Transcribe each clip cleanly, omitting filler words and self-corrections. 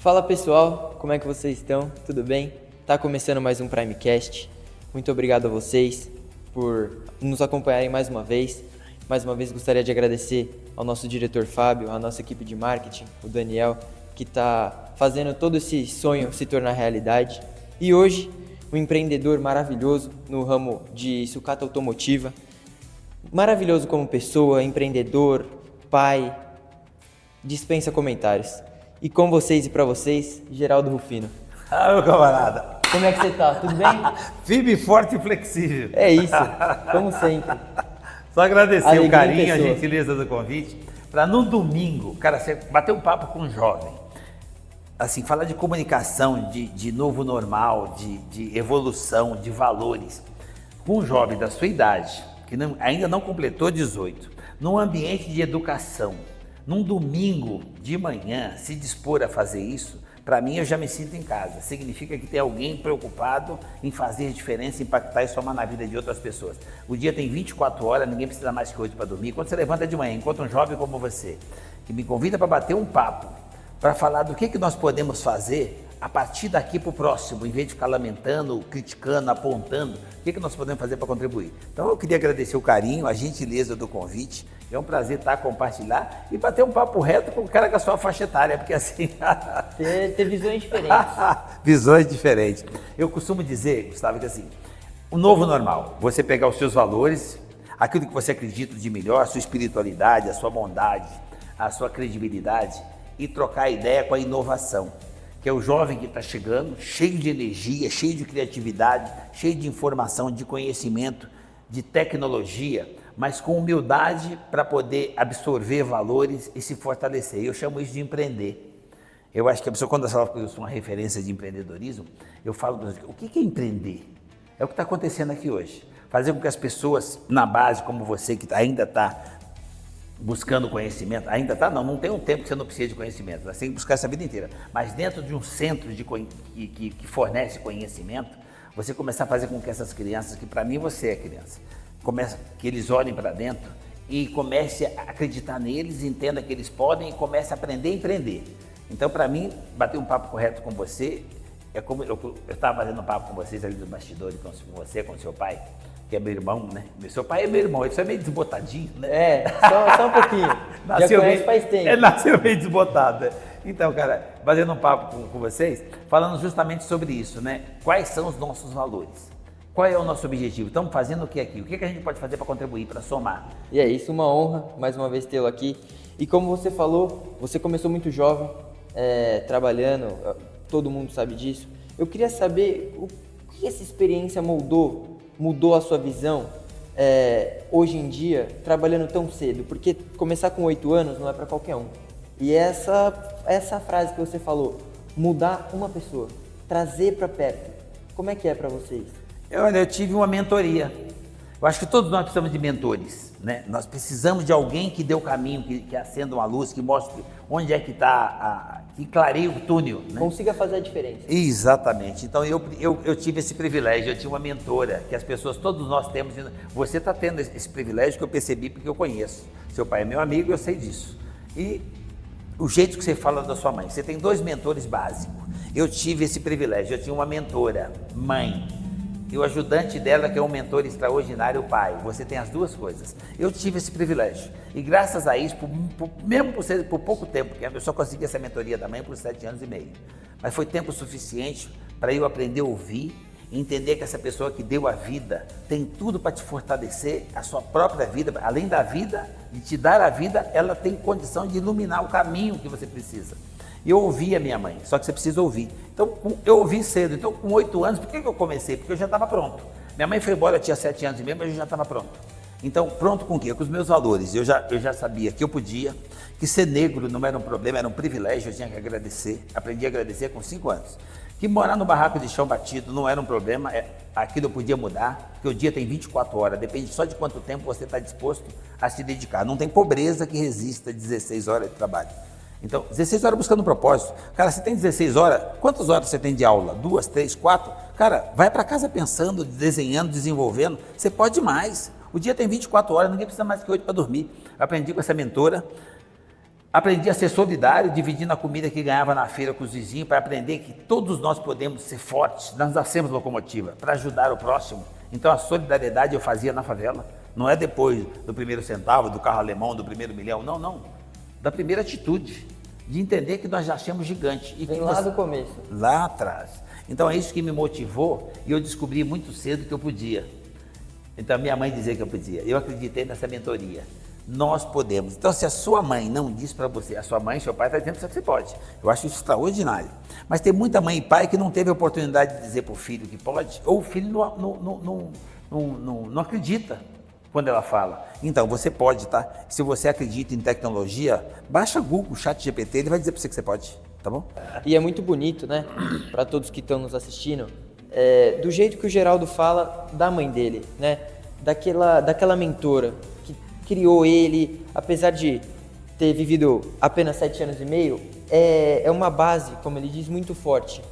Fala pessoal, como é que vocês estão? Tudo bem? Tá começando mais um Primecast. Muito obrigado a vocês por nos acompanharem mais uma vez. Mais uma vez gostaria de agradecer ao nosso diretor Fábio, à nossa equipe de marketing, o Daniel, que está fazendo todo esse sonho se tornar realidade. E hoje, um empreendedor maravilhoso no ramo de sucata automotiva, maravilhoso como pessoa, empreendedor, pai, dispensa comentários. E com vocês e para vocês, Geraldo Rufino. Ah, meu camarada. Como é que você tá? Tudo bem? Firme, forte e flexível. É isso, como sempre. Só agradecer Alegria o carinho, em a pessoa. gentileza do convite, para no domingo, cara, você bater um papo com um jovem, assim, falar de comunicação, de novo normal, de evolução, de valores, com um jovem da sua idade, que ainda não completou 18, num ambiente de educação, num domingo de manhã, se dispor a fazer isso, para mim eu já me sinto em casa. Significa que tem alguém preocupado em fazer diferença, impactar e somar na vida de outras pessoas. O dia tem 24 horas, ninguém precisa mais que 8 para dormir. Quando você levanta de manhã, encontra um jovem como você, que me convida para bater um papo, para falar do que nós podemos fazer a partir daqui para o próximo, em vez de ficar lamentando, criticando, apontando, o que nós podemos fazer para contribuir. Então eu queria agradecer o carinho, a gentileza do convite. É um prazer estar compartilhar e bater um papo reto com o cara com a sua faixa etária, porque assim... Ter visões diferentes. Visões diferentes. Eu costumo dizer, Gustavo, que assim, o novo normal, você pegar os seus valores, aquilo que você acredita de melhor, a sua espiritualidade, a sua bondade, a sua credibilidade, e trocar ideia com a inovação, que é o jovem que está chegando, cheio de energia, cheio de criatividade, cheio de informação, de conhecimento, de tecnologia, mas com humildade para poder absorver valores e se fortalecer. Eu chamo isso de empreender. Eu acho que a pessoa, quando ela fala que eu sou uma referência de empreendedorismo, eu falo, o que é empreender? É o que está acontecendo aqui hoje. Fazer com que as pessoas na base, como você, que ainda está buscando conhecimento, não tem um tempo que você não precisa de conhecimento, você tem que buscar essa vida inteira, mas dentro de um centro que fornece conhecimento, você começar a fazer com que essas crianças, que para mim você é criança, que eles olhem para dentro e comece a acreditar neles, entenda que eles podem e comece a aprender a empreender. Então, para mim, bater um papo correto com você, é como eu estava fazendo um papo com vocês ali do bastidor, com você, com seu pai, que é meu irmão, né? Seu pai é meu irmão, ele só é meio desbotadinho, né? É, só um pouquinho. Já conhece faz tempo. Nasceu meio desbotado. Então, cara, fazendo um papo com vocês, falando justamente sobre isso, né? Quais são os nossos valores? Qual é o nosso objetivo? Estamos fazendo o que aqui? O que a gente pode fazer para contribuir, para somar? E é isso, uma honra, mais uma vez, tê-lo aqui. E como você falou, você começou muito jovem, trabalhando, todo mundo sabe disso. Eu queria saber o que essa experiência mudou a sua visão hoje em dia, trabalhando tão cedo? Porque começar com 8 anos não é para qualquer um. E essa frase que você falou, mudar uma pessoa, trazer para perto, como é que é para vocês? Olha, eu tive uma mentoria. Eu acho que todos nós precisamos de mentores, né? Nós precisamos de alguém que dê o caminho, que acenda uma luz, que mostre onde é que está, que clareie o túnel, né? Consiga fazer a diferença. Exatamente. Então eu tive esse privilégio, eu tinha uma mentora, que as pessoas, todos nós temos. Você está tendo esse privilégio que eu percebi porque eu conheço. Seu pai é meu amigo, eu sei disso. E o jeito que você fala da sua mãe, você tem 2 mentores básicos. Eu tive esse privilégio, eu tinha uma mentora, mãe, e o ajudante dela, que é um mentor extraordinário, o pai. Você tem as 2 coisas. Eu tive esse privilégio. E graças a isso, mesmo por pouco tempo, porque eu só consegui essa mentoria da mãe por 7 anos e meio. Mas foi tempo suficiente para eu aprender a ouvir, entender que essa pessoa que deu a vida tem tudo para te fortalecer, a sua própria vida, além da vida, de te dar a vida, ela tem condição de iluminar o caminho que você precisa. E eu ouvi a minha mãe, só que você precisa ouvir. Então, eu ouvi cedo. Então, com 8 anos, por que eu comecei? Porque eu já estava pronto. Minha mãe foi embora, eu tinha 7 anos e meio, mas eu já estava pronto. Então, pronto com o quê? Com os meus valores. Eu já sabia que eu podia, que ser negro não era um problema, era um privilégio, eu tinha que agradecer. Aprendi a agradecer com 5 anos. Que morar no barraco de chão batido não era um problema, aquilo eu podia mudar, porque o dia tem 24 horas, depende só de quanto tempo você está disposto a se dedicar. Não tem pobreza que resista 16 horas de trabalho. Então, 16 horas buscando um propósito. Cara, você tem 16 horas, quantas horas você tem de aula? 2, 3, 4? Cara, vai para casa pensando, desenhando, desenvolvendo. Você pode mais. O dia tem 24 horas, ninguém precisa mais que 8 para dormir. Eu aprendi com essa mentora Aprendi a ser solidário, dividindo a comida que ganhava na feira com os vizinhos, para aprender que todos nós podemos ser fortes, nós nascemos locomotiva, para ajudar o próximo. Então a solidariedade eu fazia na favela, não é depois do primeiro centavo, do carro alemão, do primeiro milhão, não. Da primeira atitude, de entender que nós já somos gigantes. E Vem que lá do começo. Lá atrás. Então é isso que me motivou e eu descobri muito cedo que eu podia. Então minha mãe dizia que eu podia, eu acreditei nessa mentoria. Nós podemos. Então, se a sua mãe não diz para você, a sua mãe e seu pai estão dizendo que você pode. Eu acho isso extraordinário. Mas tem muita mãe e pai que não teve a oportunidade de dizer para o filho que pode, ou o filho não acredita quando ela fala. Então, você pode, tá? Se você acredita em tecnologia, baixa Google, ChatGPT, ele vai dizer para você que você pode, tá bom? E é muito bonito, né? Para todos que estão nos assistindo, do jeito que o Geraldo fala da mãe dele, né? Daquela mentora que criou ele, apesar de ter vivido apenas 7 anos e meio, é uma base, como ele diz, muito forte.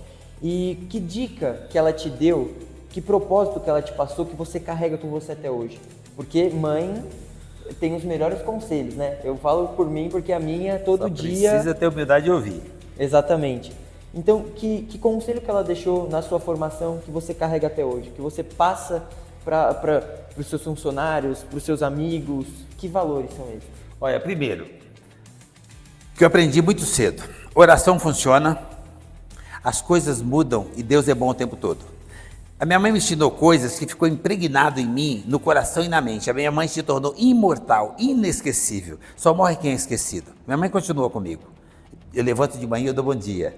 E que dica que ela te deu, que propósito que ela te passou, que você carrega com você até hoje? Porque mãe tem os melhores conselhos, né? Eu falo por mim porque a minha todo dia... Precisa ter humildade de ouvir. Exatamente. Então, que conselho que ela deixou na sua formação que você carrega até hoje? Que você passa para os seus funcionários, para os seus amigos? Que valores são esses? Olha, primeiro, que eu aprendi muito cedo. Oração funciona, as coisas mudam e Deus é bom o tempo todo. A minha mãe me ensinou coisas que ficou impregnado em mim, no coração e na mente. A minha mãe se tornou imortal, inesquecível. Só morre quem é esquecido. Minha mãe continua comigo. Eu levanto de manhã e eu dou bom dia.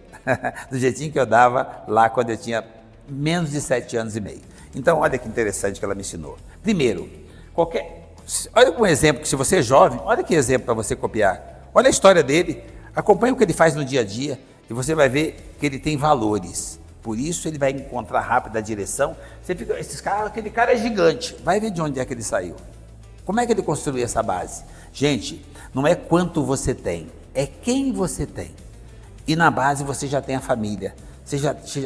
Do jeitinho que eu dava lá quando eu tinha menos de 7 anos e meio. Então, olha que interessante que ela me ensinou. Primeiro, olha um exemplo, que se você é jovem, olha que exemplo para você copiar. Olha a história dele, acompanhe o que ele faz no dia a dia e você vai ver que ele tem valores. Por isso ele vai encontrar rápido a direção. Você fica, aquele cara é gigante, vai ver de onde é que ele saiu. Como é que ele construiu essa base? Gente, não é quanto você tem, é quem você tem. E na base você já tem a família.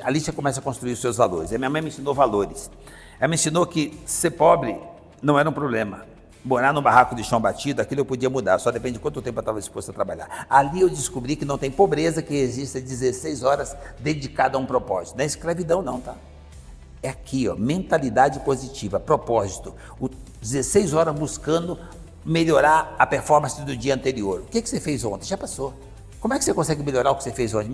Ali você começa a construir os seus valores. A minha mãe me ensinou valores. Ela me ensinou que ser pobre não era um problema. Morar num barraco de chão batido, aquilo eu podia mudar, só depende de quanto tempo eu estava disposto a trabalhar. Ali eu descobri que não tem pobreza que exista 16 horas dedicada a um propósito. Não é escravidão não, tá? É aqui, ó, mentalidade positiva, propósito. 16 horas buscando melhorar a performance do dia anterior. O que você fez ontem? Já passou. Como é que você consegue melhorar o que você fez ontem?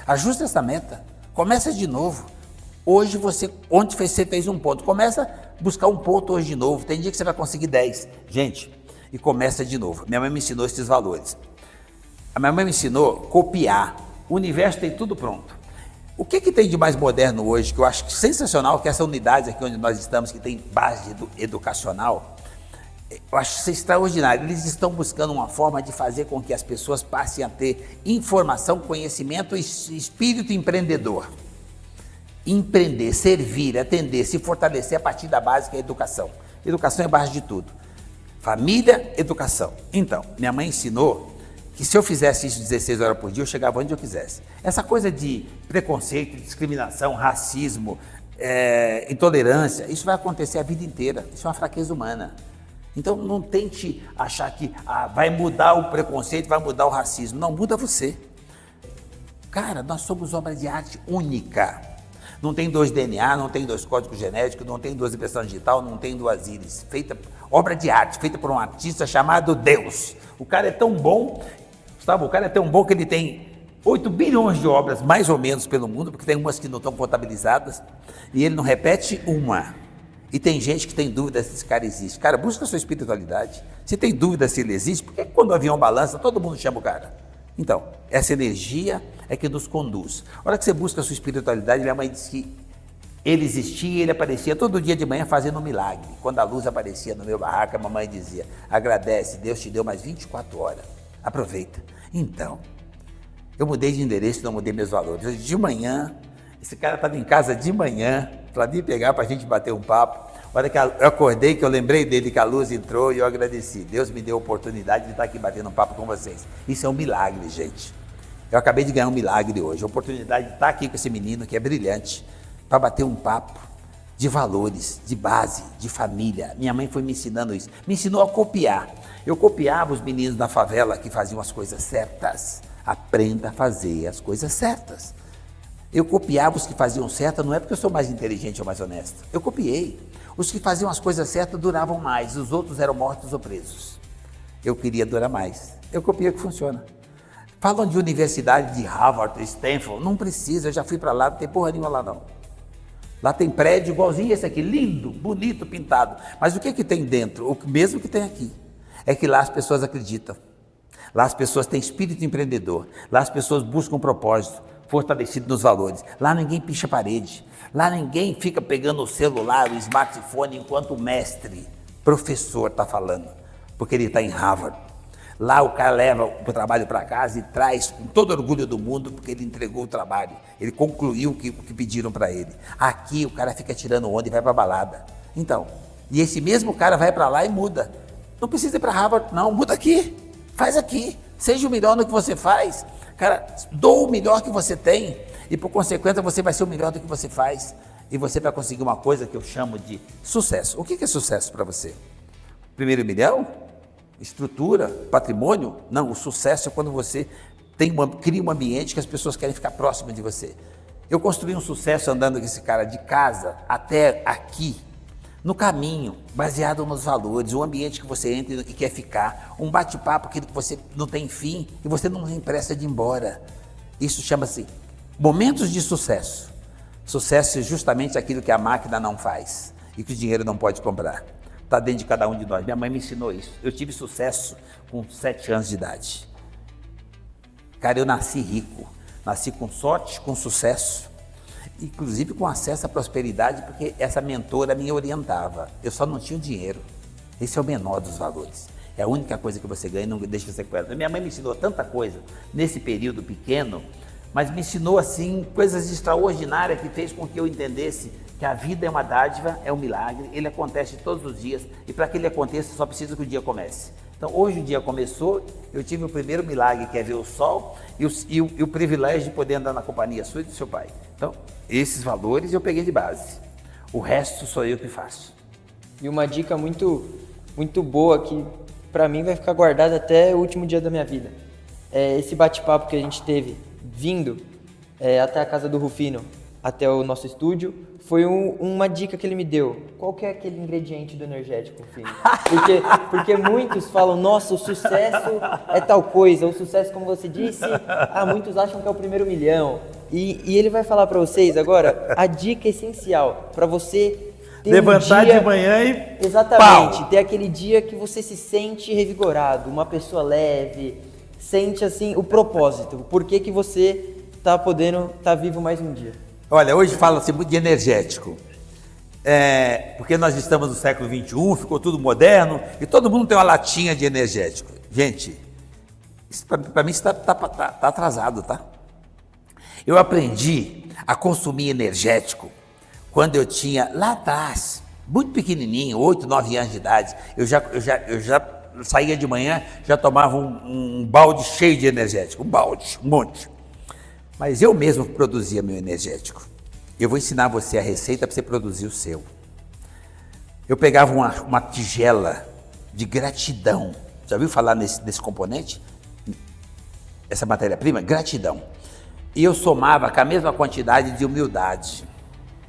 Ajusta essa meta, começa de novo. Ontem você fez um ponto, começa a buscar um ponto hoje de novo. Tem dia que você vai conseguir 10. Gente, e começa de novo. Minha mãe me ensinou esses valores. A minha mãe me ensinou a copiar. O universo tem tudo pronto. O que tem de mais moderno hoje, que eu acho sensacional, que essa unidade aqui onde nós estamos, que tem base educacional, eu acho isso extraordinário. Eles estão buscando uma forma de fazer com que as pessoas passem a ter informação, conhecimento e espírito empreendedor. Empreender, servir, atender, se fortalecer a partir da base que é a educação. Educação é base de tudo. Família, educação. Então, minha mãe ensinou que se eu fizesse isso 16 horas por dia, eu chegava onde eu quisesse. Essa coisa de preconceito, discriminação, racismo, intolerância, isso vai acontecer a vida inteira. Isso é uma fraqueza humana. Então, não tente achar que vai mudar o preconceito, vai mudar o racismo. Não, muda você. Cara, nós somos obra de arte única. Não tem 2 DNA, não tem 2 códigos genéticos, não tem 2 impressões digital, não tem 2 íris. Obra de arte, feita por um artista chamado Deus. O cara é tão bom, Gustavo, que ele tem 8 bilhões de obras, mais ou menos, pelo mundo, porque tem umas que não estão contabilizadas, e ele não repete uma. E tem gente que tem dúvida se esse cara existe. Cara, busca a sua espiritualidade. Se tem dúvida se ele existe, por que quando o avião balança, todo mundo chama o cara? Então, essa energia é que nos conduz. A hora que você busca a sua espiritualidade, minha mãe disse que ele existia e ele aparecia todo dia de manhã fazendo um milagre. Quando a luz aparecia no meu barraco, a mamãe dizia, agradece, Deus te deu mais 24 horas. Aproveita. Então, eu mudei de endereço, não mudei meus valores. Hoje de manhã, esse cara estava em casa de manhã, para vir pegar, para a gente bater um papo. A hora que eu acordei, que eu lembrei dele, que a luz entrou e eu agradeci. Deus me deu a oportunidade de estar aqui batendo um papo com vocês. Isso é um milagre, gente. Eu acabei de ganhar um milagre hoje. A oportunidade de estar aqui com esse menino que é brilhante, para bater um papo. de valores, de base, de família. Minha mãe foi me ensinando isso, me ensinou a copiar. Eu copiava os meninos da favela que faziam as coisas certas. Aprenda a fazer as coisas certas. Eu copiava os que faziam certo, não é porque eu sou mais inteligente ou mais honesto. Eu copiei. Os que faziam as coisas certas duravam mais, os outros eram mortos ou presos. Eu queria durar mais. Eu copiei o que funciona. Falam de universidade de Harvard, Stanford, não precisa, eu já fui para lá, não tem porra nenhuma lá não. Lá tem prédio igualzinho esse aqui, lindo, bonito, pintado. Mas o que tem dentro? O mesmo que tem aqui. É que lá as pessoas acreditam. Lá as pessoas têm espírito empreendedor. Lá as pessoas buscam um propósito, fortalecido nos valores. Lá ninguém picha parede. Lá ninguém fica pegando o celular, o smartphone, enquanto o mestre, professor está falando. Porque ele está em Harvard. Lá o cara leva o trabalho para casa e traz com todo orgulho do mundo, porque ele entregou o trabalho, ele concluiu o que pediram para ele. Aqui o cara fica tirando onda e vai para balada. Então, e esse mesmo cara vai para lá e muda. Não precisa ir para Harvard, não, muda aqui, faz aqui, seja o melhor no que você faz. Cara, doa o melhor que você tem e por consequência você vai ser o melhor do que você faz. E você vai conseguir uma coisa que eu chamo de sucesso. O que é sucesso para você? Primeiro milhão? Estrutura, patrimônio? Não, o sucesso é quando você cria um ambiente que as pessoas querem ficar próximas de você. Eu construí um sucesso andando com esse cara de casa até aqui, no caminho, baseado nos valores, um ambiente que você entra e quer ficar, um bate-papo que você não tem fim e você não tem pressa de ir embora. Isso chama-se momentos de sucesso. Sucesso é justamente aquilo que a máquina não faz e que o dinheiro não pode comprar. Está dentro de cada um de nós. Minha mãe me ensinou isso. Eu tive sucesso com 7 anos de idade. Cara, eu nasci rico. Nasci com sorte, com sucesso. Inclusive com acesso à prosperidade, porque essa mentora me orientava. Eu só não tinha o dinheiro. Esse é o menor dos valores. É a única coisa que você ganha e não deixa sequela. Minha mãe me ensinou tanta coisa nesse período pequeno, mas me ensinou assim coisas extraordinárias que fez com que eu entendesse que a vida é uma dádiva, é um milagre, ele acontece todos os dias e para que ele aconteça só precisa que o dia comece. Então hoje o dia começou, eu tive o primeiro milagre que é ver o sol e o privilégio de poder andar na companhia sua e do seu pai. Então esses valores eu peguei de base, o resto sou eu que faço. E uma dica muito boa que para mim vai ficar guardada até o último dia da minha vida. Esse bate-papo que a gente teve vindo até a casa do Rufino, até o nosso estúdio, foi uma dica que ele me deu. Qual que é aquele ingrediente do energético, Rufino? Porque muitos falam, nossa, o sucesso é tal coisa, o sucesso, como você disse, muitos acham que é o primeiro milhão. E ele vai falar para vocês agora a dica essencial para você ter levantar um dia, de manhã e exatamente, pau. ter aquele dia que você se sente revigorado, uma pessoa leve, sente assim o propósito, por que você está podendo estar vivo mais um dia. Olha, hoje fala-se muito de energético, porque nós estamos no século XXI, ficou tudo moderno e todo mundo tem uma latinha de energético. Gente, para mim isso está atrasado, tá? Eu aprendi a consumir energético quando eu tinha lá atrás, muito pequenininho, 8, 9 anos de idade. Eu já saía de manhã, já tomava um balde cheio de energético, um monte. Mas eu mesmo produzia meu energético. Eu vou ensinar você a receita para você produzir o seu. Eu pegava uma tigela de gratidão. Já ouviu falar nesse componente? Essa matéria-prima? Gratidão. E eu somava com a mesma quantidade de humildade.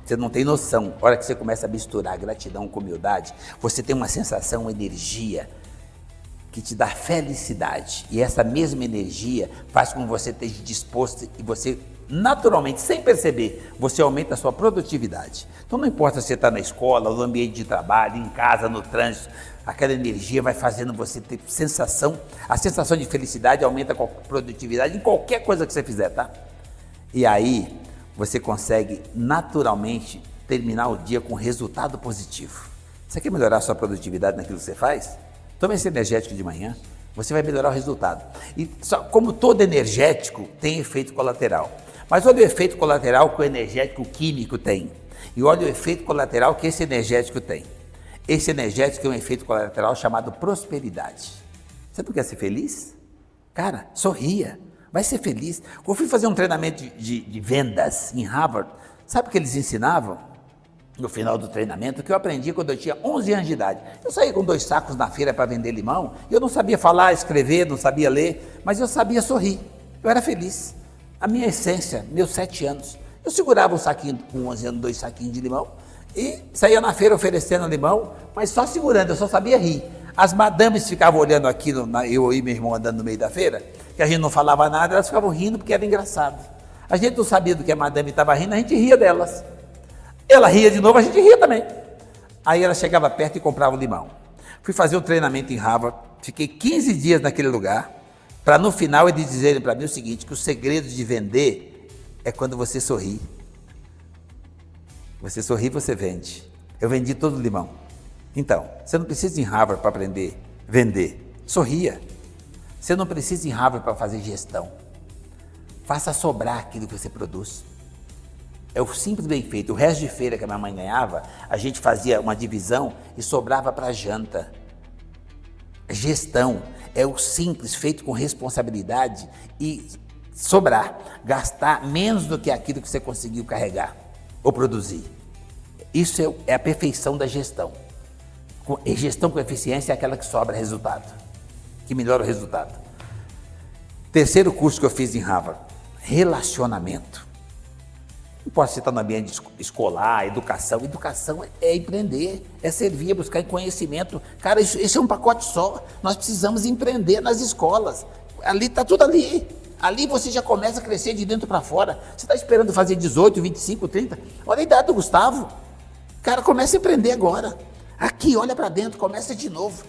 Você não tem noção. A hora que você começa a misturar gratidão com humildade, você tem uma sensação, uma energia que te dá felicidade. E essa mesma energia faz com que você esteja disposto e você, naturalmente, sem perceber, você aumenta a sua produtividade. Então não importa se você está na escola, no ambiente de trabalho, em casa, no trânsito, aquela energia vai fazendo você ter sensação, a sensação de felicidade aumenta com a produtividade em qualquer coisa que você fizer, tá? E aí você consegue naturalmente terminar o dia com resultado positivo. Você quer melhorar a sua produtividade naquilo que você faz? Tome esse energético de manhã, você vai melhorar o resultado. E só, como todo energético tem efeito colateral. Mas olha o efeito colateral que o energético químico tem. E olha o efeito colateral que esse energético tem. Esse energético tem um efeito colateral chamado prosperidade. Você não quer ser feliz? Cara, sorria, vai ser feliz. Quando eu fui fazer um treinamento de vendas em Harvard, sabe o que eles ensinavam? no final do treinamento, que eu aprendi quando eu tinha 11 anos de idade. Eu saía com 2 sacos na feira para vender limão, e eu não sabia falar, escrever, não sabia ler, mas eu sabia sorrir. Eu era feliz. A minha essência, meus 7 anos, eu segurava um saquinho, com 11 anos, 2 saquinhos de limão, e saía na feira oferecendo limão, mas só segurando, eu só sabia rir. As madames ficavam olhando aquilo, eu e meu irmão andando no meio da feira, que a gente não falava nada, elas ficavam rindo porque era engraçado. A gente não sabia do que a madame estava rindo, a gente ria delas. Ela ria de novo, a gente ria também. Aí ela chegava perto e comprava o limão. Fui fazer um treinamento em Harvard, fiquei 15 dias naquele lugar, para no final eles dizerem para mim o seguinte, que o segredo de vender é quando você sorri. Você sorri, você vende. Eu vendi todo o limão. Então, você não precisa ir em Harvard para aprender a vender. Sorria. Você não precisa ir em Harvard para fazer gestão. Faça sobrar aquilo que você produz. É o simples bem feito. O resto de feira que a minha mãe ganhava, a gente fazia uma divisão e sobrava para janta. Gestão é o simples feito com responsabilidade e sobrar, gastar menos do que aquilo que você conseguiu carregar ou produzir. Isso é a perfeição da gestão. Gestão com eficiência é aquela que sobra resultado, que melhora o resultado. Terceiro curso que eu fiz em Harvard, relacionamento. Não posso citar no ambiente escolar, educação. Educação é empreender, é servir, é buscar conhecimento. Cara, isso é um pacote só. Nós precisamos empreender nas escolas. Ali está tudo ali. Ali você já começa a crescer de dentro para fora. Você está esperando fazer 18, 25, 30? Olha a idade do Gustavo. Cara, começa a empreender agora. Aqui, olha para dentro, começa de novo.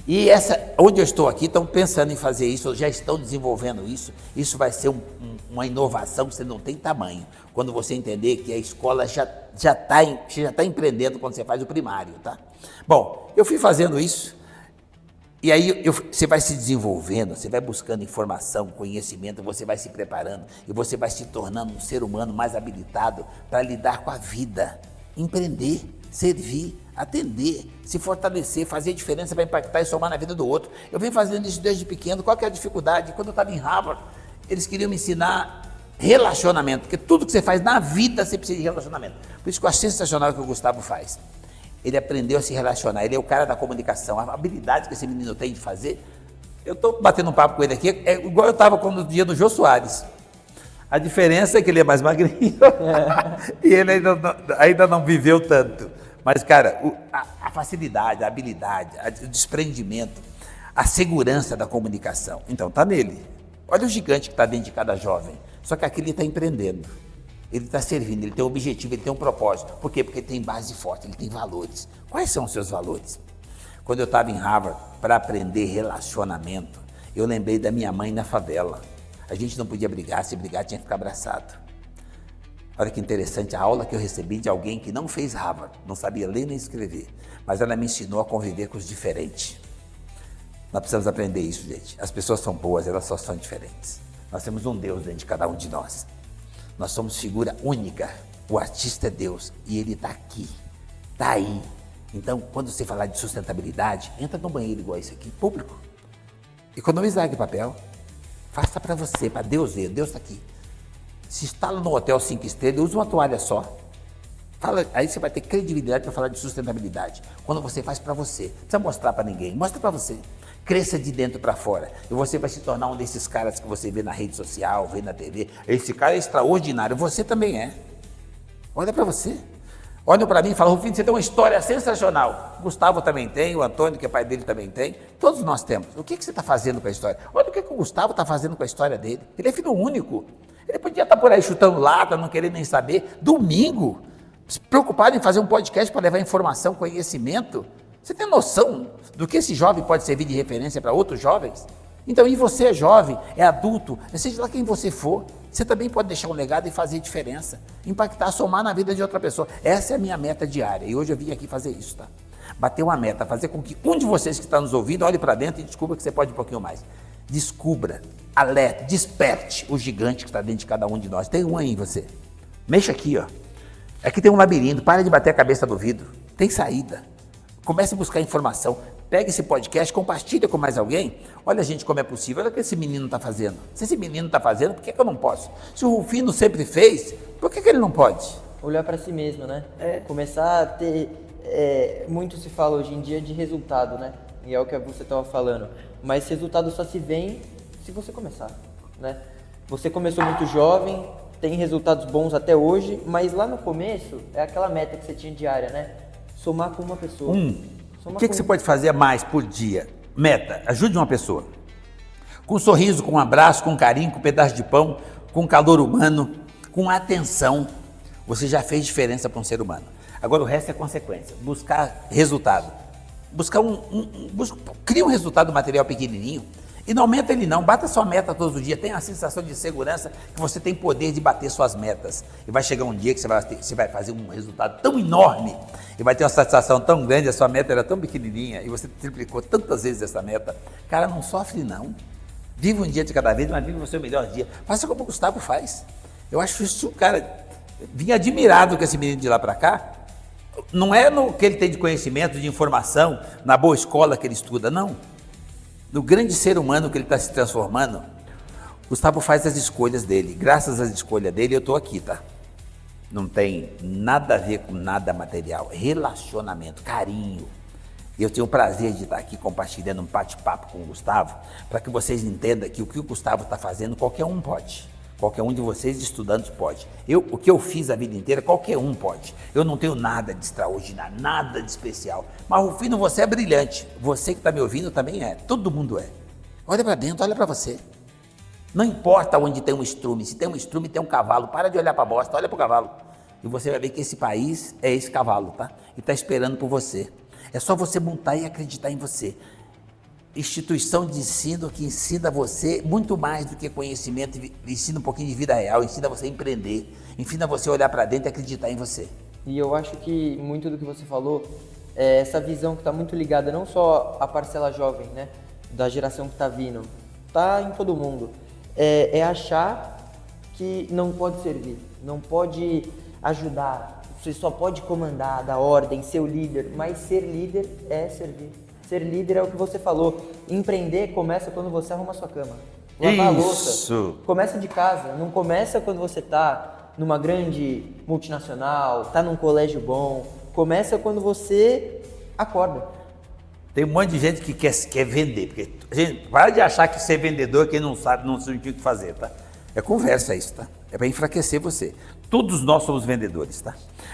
E onde eu estou aqui, estão pensando em fazer isso, já estão desenvolvendo isso. Isso vai ser uma inovação que você não tem tamanho. Quando você entender que a escola já está empreendendo quando você faz o primário, tá? Bom, eu fui fazendo isso, e aí você vai se desenvolvendo, você vai buscando informação, conhecimento, você vai se preparando, e você vai se tornando um ser humano mais habilitado para lidar com a vida, empreender, servir, atender, se fortalecer, fazer diferença para impactar e somar na vida do outro. Eu venho fazendo isso desde pequeno. Qual que é a dificuldade? Quando eu estava em Harvard, eles queriam me ensinar relacionamento, porque tudo que você faz na vida você precisa de relacionamento. Por isso que eu acho sensacional o que o Gustavo faz. Ele aprendeu a se relacionar, ele é o cara da comunicação, a habilidade que esse menino tem de fazer. Eu estou batendo um papo com ele aqui, é igual eu estava no dia do Jô Soares. A diferença é que ele é mais magrinho e ele ainda não viveu tanto. Mas, cara, a facilidade, a habilidade, o desprendimento, a segurança da comunicação, então está nele. Olha o gigante que está dentro de cada jovem. Só que aqui ele está empreendendo, ele está servindo, ele tem um objetivo, ele tem um propósito. Por quê? Porque ele tem base forte, ele tem valores. Quais são os seus valores? Quando eu estava em Harvard para aprender relacionamento, eu lembrei da minha mãe na favela. A gente não podia brigar, se brigar tinha que ficar abraçado. Olha que interessante a aula que eu recebi de alguém que não fez Harvard, não sabia ler nem escrever, mas ela me ensinou a conviver com os diferentes. Nós precisamos aprender isso, gente. As pessoas são boas, elas só são diferentes. Nós temos um Deus dentro de cada um de nós. Nós somos figura única. O artista é Deus e ele está aqui, está aí. Então, quando você falar de sustentabilidade, entra no banheiro igual esse aqui, público. Economizar de papel. Faça para você, para Deus ver. Deus está aqui. Se instala no hotel 5 estrelas, usa uma toalha só. Aí você vai ter credibilidade para falar de sustentabilidade. Quando você faz para você, não precisa mostrar para ninguém, mostra para você. Cresça de dentro para fora. E você vai se tornar um desses caras que você vê na rede social, vê na TV. Esse cara é extraordinário, você também é. Olha para você. Olham para mim e falam, Rufino, você tem uma história sensacional. O Gustavo também tem, o Antônio, que é pai dele, também tem. Todos nós temos. O que você está fazendo com a história? Olha o que o Gustavo está fazendo com a história dele. Ele é filho único. Ele podia estar por aí chutando lata, não querer nem saber. Domingo, se preocupado em fazer um podcast para levar informação, conhecimento. Você tem noção do que esse jovem pode servir de referência para outros jovens? Então, e você é jovem, é adulto, seja lá quem você for, você também pode deixar um legado e fazer diferença, impactar, somar na vida de outra pessoa. Essa é a minha meta diária e hoje eu vim aqui fazer isso, tá? Bater uma meta, fazer com que um de vocês que está nos ouvindo olhe para dentro e descubra que você pode um pouquinho mais. Descubra, alerte, desperte o gigante que está dentro de cada um de nós. Tem um aí em você. Mexa aqui, ó. Aqui tem um labirinto, para de bater a cabeça do vidro. Tem saída. Comece a buscar informação. Pega esse podcast, compartilha com mais alguém. Olha, gente, como é possível. Olha o que esse menino está fazendo. Se esse menino está fazendo, por que eu não posso? Se o Rufino sempre fez, por que ele não pode? Olhar para si mesmo, né? Começar a ter, muito se fala hoje em dia de resultado, né? E é o que você estava falando. Mas resultado só se vem se você começar, né? Você começou muito jovem, tem resultados bons até hoje, mas lá no começo é aquela meta que você tinha diária, né? Somar com uma pessoa. O que você pode fazer mais por dia? Meta, ajude uma pessoa. Com um sorriso, com um abraço, com um carinho, com um pedaço de pão, com calor humano, com atenção, você já fez diferença para um ser humano. Agora o resto é consequência, buscar resultado. Cria um resultado material pequenininho e não aumenta ele não, bata sua meta todos os dias, tenha a sensação de segurança que você tem poder de bater suas metas. E vai chegar um dia que você vai fazer um resultado tão enorme e vai ter uma satisfação tão grande, a sua meta era tão pequenininha e você triplicou tantas vezes essa meta. Cara, não sofre não. Viva um dia de cada vez, mas viva o seu melhor dia. Faça como o Gustavo faz. Eu acho isso, cara, vim admirado com esse menino de lá para cá. Não é no que ele tem de conhecimento, de informação, na boa escola que ele estuda, não. No grande ser humano que ele está se transformando, Gustavo faz as escolhas dele. Graças às escolhas dele, eu estou aqui, tá? Não tem nada a ver com nada material. Relacionamento, carinho. Eu tenho o prazer de estar aqui compartilhando um bate-papo com o Gustavo, para que vocês entendam que o Gustavo está fazendo, qualquer um pode. Qualquer um de vocês, estudantes, pode. O que eu fiz a vida inteira, qualquer um pode. Eu não tenho nada de extraordinário, nada de especial. Mas, Rufino, você é brilhante. Você que está me ouvindo também é. Todo mundo é. Olha para dentro, olha para você. Não importa onde tem um estrume. Se tem um estrume, tem um cavalo. Para de olhar para a bosta, olha para o cavalo. E você vai ver que esse país é esse cavalo, tá? E está esperando por você. É só você montar e acreditar em você. Instituição de ensino que ensina você muito mais do que conhecimento, ensina um pouquinho de vida real, ensina você a empreender, ensina você a olhar para dentro e acreditar em você. E eu acho que muito do que você falou, é essa visão que está muito ligada não só à parcela jovem, né, da geração que está vindo, está em todo mundo, é achar que não pode servir, não pode ajudar, você só pode comandar, dar ordem, ser o líder, mas ser líder é servir. Ser líder é o que você falou. Empreender começa quando você arruma a sua cama. Lavar a louça. Começa de casa. Não começa quando você está numa grande multinacional, está num colégio bom. Começa quando você acorda. Tem um monte de gente que quer vender. Porque, gente, para de achar que ser vendedor é quem não sabe, não sabe o que fazer, tá? É conversa isso, tá? É para enfraquecer você. Todos nós somos vendedores, tá?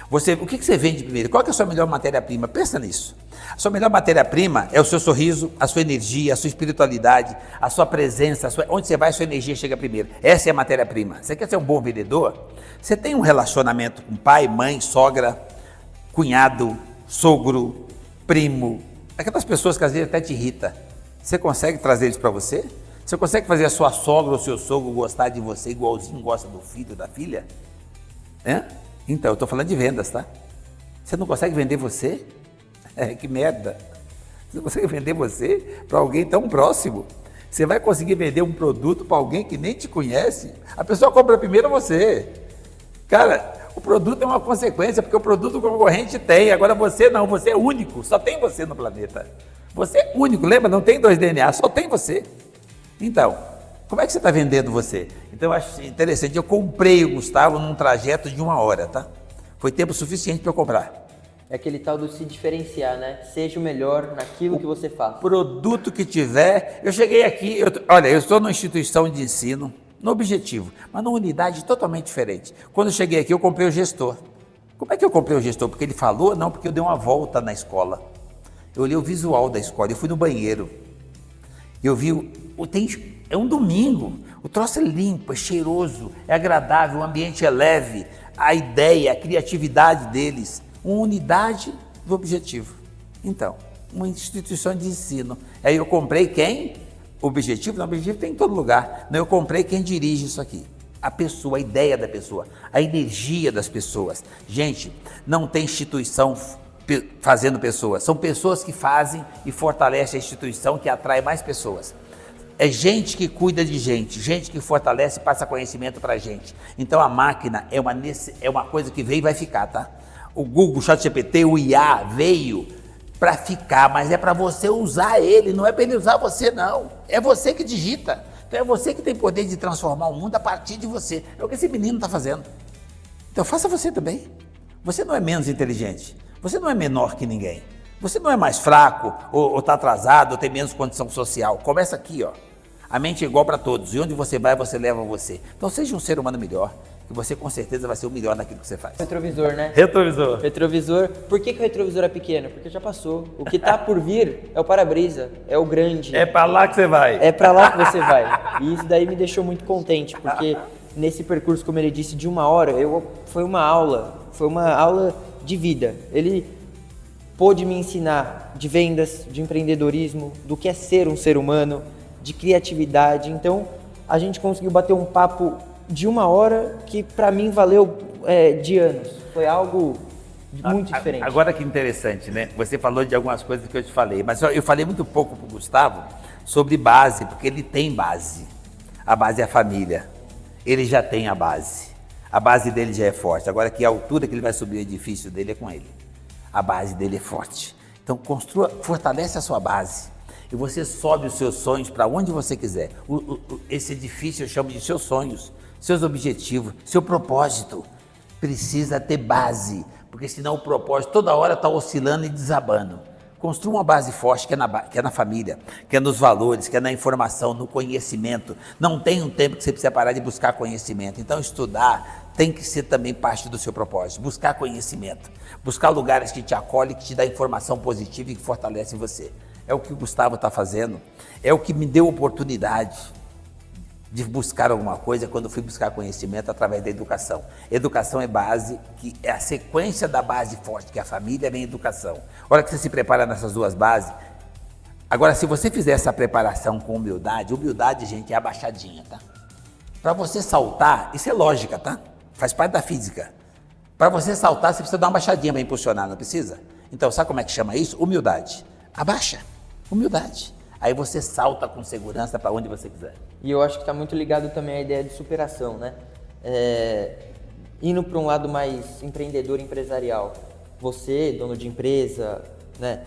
O que você vende primeiro? Qual que é a sua melhor matéria-prima? Pensa nisso. A sua melhor matéria-prima é o seu sorriso, a sua energia, a sua espiritualidade, a sua presença, onde você vai, a sua energia chega primeiro. Essa é a matéria-prima. Você quer ser um bom vendedor? Você tem um relacionamento com pai, mãe, sogra, cunhado, sogro, primo, aquelas pessoas que às vezes até te irritam. Você consegue trazer eles para você? Você consegue fazer a sua sogra ou seu sogro gostar de você igualzinho gosta do filho ou da filha? Então, eu estou falando de vendas, tá? Você não consegue vender você? Que merda! Você não consegue vender você para alguém tão próximo? Você vai conseguir vender um produto para alguém que nem te conhece? A pessoa compra primeiro você. Cara, o produto é uma consequência, porque o produto concorrente tem, agora você não, você é único, só tem você no planeta. Você é único, lembra? Não tem 2 DNA, só tem você. Então, como é que você está vendendo você? Então, eu acho interessante, eu comprei o Gustavo num trajeto de 1 hora, tá? Foi tempo suficiente para eu comprar. É aquele tal do se diferenciar, né? Seja o melhor naquilo que você faz. Produto que tiver, eu cheguei aqui, olha, eu estou numa instituição de ensino, no Objetivo, mas numa unidade totalmente diferente. Quando eu cheguei aqui, eu comprei o gestor. Como é que eu comprei o gestor? Porque ele falou? Não, porque eu dei uma volta na escola. Eu olhei o visual da escola, eu fui no banheiro. Eu vi, é um domingo, o troço é limpo, é cheiroso, é agradável, o ambiente é leve, a ideia, a criatividade deles, uma unidade do Objetivo. Então, uma instituição de ensino. Aí eu comprei quem? O Objetivo? Não, o Objetivo tem em todo lugar. Não, eu comprei quem dirige isso aqui. A pessoa, a ideia da pessoa, a energia das pessoas. Gente, não tem instituição fazendo pessoas, são pessoas que fazem e fortalecem a instituição, que atrai mais pessoas. É gente que cuida de gente que fortalece e passa conhecimento para gente. Então a máquina é uma coisa que veio e vai ficar, tá? O Google, o ChatGPT, o IA veio para ficar, mas é para você usar ele, não é para ele usar você não. É você que digita. Então é você que tem poder de transformar o mundo a partir de você. É o que esse menino está fazendo. Então faça você também. Você não é menos inteligente, você não é menor que ninguém, você não é mais fraco, ou está atrasado, ou tem menos condição social. Começa aqui, ó. A mente é igual para todos, e onde você vai, você leva você. Então seja um ser humano melhor, que você com certeza vai ser o melhor naquilo que você faz. Retrovisor, né? Retrovisor. Retrovisor. Por que o retrovisor é pequeno? Porque já passou. O que tá por vir é o para-brisa, é o grande. É para lá que você vai. É para lá que você vai. E isso daí me deixou muito contente, porque nesse percurso, como ele disse, de 1 hora, foi uma aula de vida. Ele pôde me ensinar de vendas, de empreendedorismo, do que é ser um ser humano, de criatividade. Então, a gente conseguiu bater um papo de 1 hora que para mim valeu de anos. Foi algo muito diferente. Agora que interessante, né? Você falou de algumas coisas que eu te falei, mas eu falei muito pouco para o Gustavo sobre base, porque ele tem base. A base é a família. Ele já tem a base. A base dele já é forte. Agora que a altura que ele vai subir o edifício dele é com ele. A base dele é forte. Então fortalece a sua base. E você sobe os seus sonhos para onde você quiser. Esse edifício eu chamo de seus sonhos, seus objetivos, seu propósito. Precisa ter base, porque senão o propósito toda hora está oscilando e desabando. Construa uma base forte, que é na família, que é nos valores, que é na informação, no conhecimento. Não tem um tempo que você precisa parar de buscar conhecimento. Então estudar tem que ser também parte do seu propósito. Buscar conhecimento, buscar lugares que te acolhem, que te dão informação positiva e que fortalecem você. É o que o Gustavo está fazendo, é o que me deu oportunidade de buscar alguma coisa quando fui buscar conhecimento através da educação. Educação é base, que é a sequência da base forte, que é a família, vem a educação. A hora que você se prepara nessas duas bases, agora se você fizer essa preparação com humildade, gente, é a baixadinha, tá? Para você saltar, isso é lógica, tá? Faz parte da física. Para você saltar, você precisa dar uma baixadinha para impulsionar, não precisa? Então, sabe como é que chama isso? Humildade. Abaixa. Humildade. Aí você salta com segurança para onde você quiser. E eu acho que está muito ligado também à ideia de superação, né? Indo para um lado mais empreendedor, empresarial. Você, dono de empresa, né?